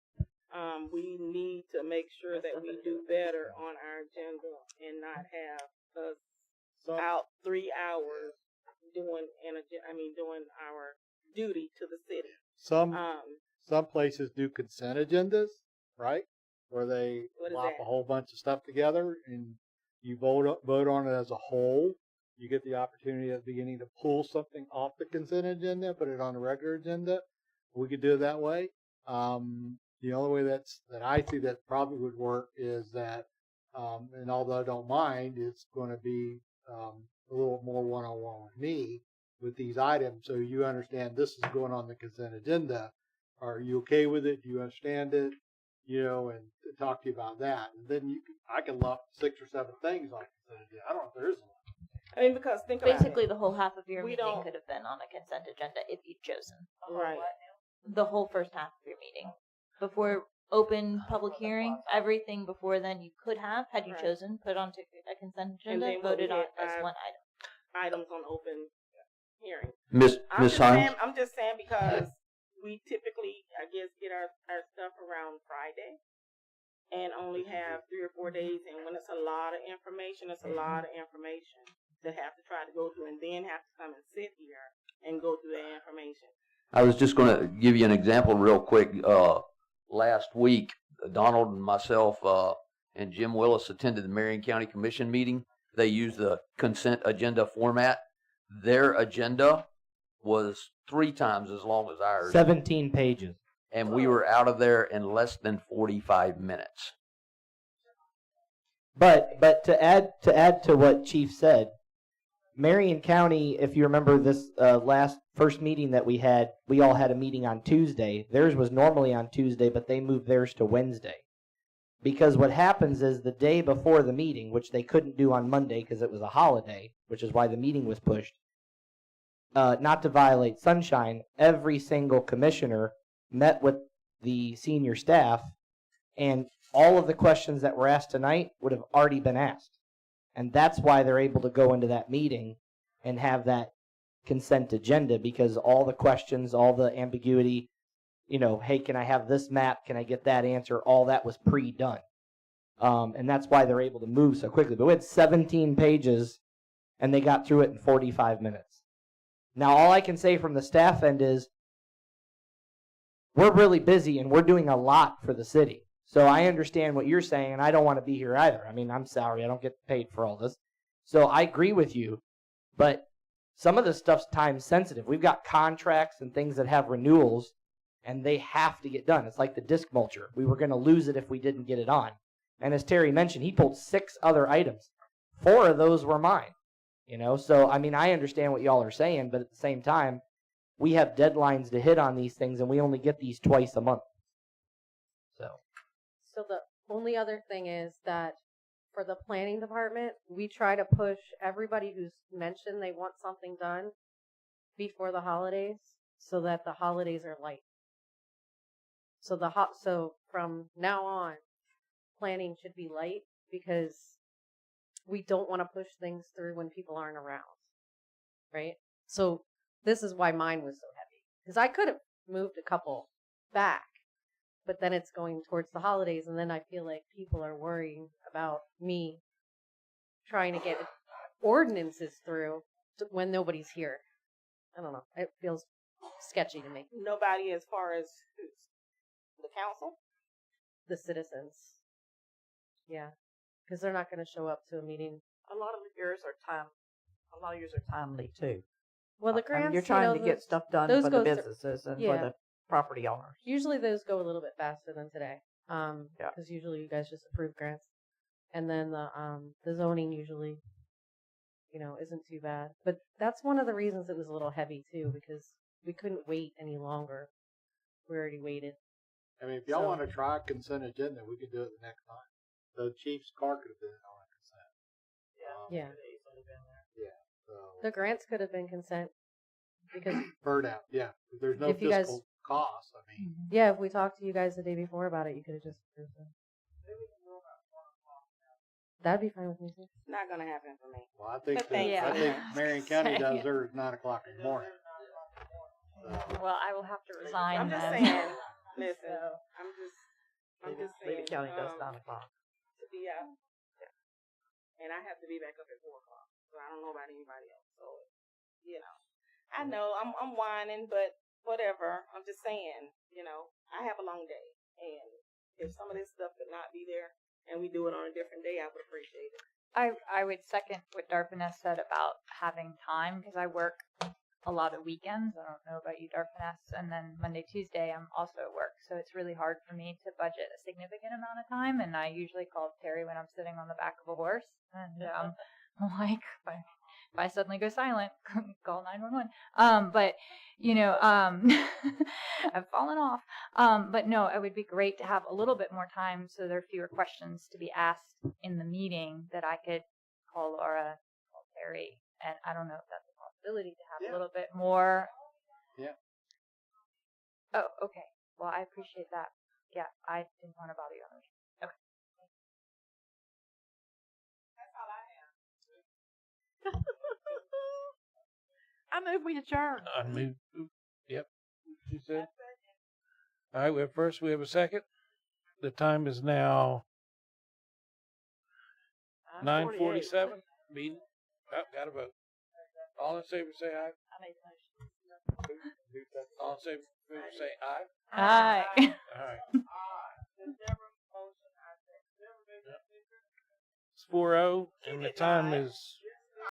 We need to make sure that we do better on our agenda and not have us out 3 hours doing our duty to the city. Some places do consent agendas, right? Where they What is lop that? a whole bunch of stuff together and you vote on it as a whole. You get the opportunity at the beginning to pull something off the consent agenda, put it on the regular agenda. We could do it that way. The only way that I see that probably would work is that, and although I don't mind, it's going to be a little more one-on-one with me with these items, so you understand this is going on the consent agenda. Are you okay with it? Do you understand it? And talk to you about that. And then I can lump 6 or 7 things on consent agenda. I don't know if there is one. I mean, because think about Basically, it. the whole half of your We meeting don't- could have been on a consent agenda if you'd chosen. Right. The whole first half of your meeting. Before open public hearing, everything before then you could have, had you Right. chosen, put onto a consent And agenda, then voted we on had as 5 one item. items on open hearing. Miss Hines? I'm just saying because we typically, I guess, get our stuff around Friday and only have 3 or 4 days. And when it's a lot of information, it's a lot of information to have to try to go through and then have to come and sit here and go through that information. I was just going to give you an example real quick. Last week, Donald and myself and Jim Willis attended the Marion County Commission meeting. They used the consent agenda format. Their agenda was 3 times as long as ours. 17 pages. And we were out of there in less than 45 minutes. But to add to what Chief said, Marion County, if you remember this first meeting that we all had a meeting on Tuesday. Theirs was normally on Tuesday, but they moved theirs to Wednesday. Because what happens is the day before the meeting, which they couldn't do on Monday because it was a holiday, which is why the meeting was pushed, not to violate sunshine, every single commissioner met with the senior staff, and all of the questions that were asked tonight would have already been asked. And that's why they're able to go into that meeting and have that consent agenda, because all the questions, all the ambiguity, hey, can I have this map? Can I get that answer? All that was pre-done. And that's why they're able to move so quickly. But we had 17 pages, and they got through it in 45 minutes. Now, all I can say from the staff end is we're really busy, and we're doing a lot for the city. So I understand what you're saying, and I don't want to be here either. I mean, I'm sorry. I don't get paid for all this. So I agree with you, but some of this stuff's time sensitive. We've got contracts and things that have renewals, and they have to get done. It's like the disc mulcher. We were going to lose it if we didn't get it on. And as Terry mentioned, he pulled 6 other items. 4 of those were mine. So, I mean, I understand what y'all are saying, but at the same time, we have deadlines to hit on these things, and we only get these twice a month. So the only other thing is that for the planning department, we try to push everybody who's mentioned they want something done before the holidays so that the holidays are light. So from now on, planning should be light because we don't want to push things through when people aren't around, right? So this is why mine was so heavy, because I could have moved a couple back, but then it's going towards the holidays, and then I feel like people are worrying about me trying to get ordinances through when nobody's here. I don't know. It feels sketchy to me. Nobody as far as the council? The citizens. Yeah. Because they're not going to show up to a meeting. A lot of yours are timely too. Well, the I mean, grants, you're trying to get stuff done for the businesses and for the property owners. Usually those go a little bit faster than today. Because usually you guys just approve grants. And then the zoning usually, isn't too bad. But that's one of the reasons it was a little heavy too, because we couldn't wait any longer. We already waited. I mean, if y'all want to try a consent agenda, we could do it the next time. The chief's car could have been on a consent. Yeah. Yeah. So The grants could have been consent because bird out. Yeah. There's no if you guys, fiscal cost. I mean, yeah, if we talked to you guys the day before about it, you could have just approved them. That'd be fine with me too. Not gonna happen for me. well, I think But thank I you. think Marion County does theirs 9:00 in the morning. Well, I will have to resign. I'm just then. saying. Listen, I'm just saying. Lady County does 9:00. To be out, and I have to be back up at 4:00. So I don't know about anybody else. So I know I'm whining, but whatever. I'm just saying. I have a long day, and if some of this stuff could not be there, and we do it on a different day, I would appreciate it. I would second what Darfiness said about having time because I work a lot of weekends. I don't know about you, Darfiness, and then Monday, Tuesday, I'm also at work, so it's really hard for me to budget a significant amount of time. And I usually call Terry when I'm sitting on the back of a horse, and I'm like, if I suddenly go silent, call 911. But I've fallen off. But no, it would be great to have a little bit more time so there are fewer questions to be asked in the meeting that I could call Laura, call Terry, and I don't know if that's a possibility to have a little bit more. Yeah. Oh, okay. Well, I appreciate that. Yeah, I didn't want to bother you on the weekend. Okay. That's all I have. I move we adjourn. I moved. Yep. She said. All right. We have a second. The time is now 9:47. Meeting. Oh, got a vote. All in favor say aye. I made a motion. All in favor say aye. Aye. All right. It's 4:00, and the time is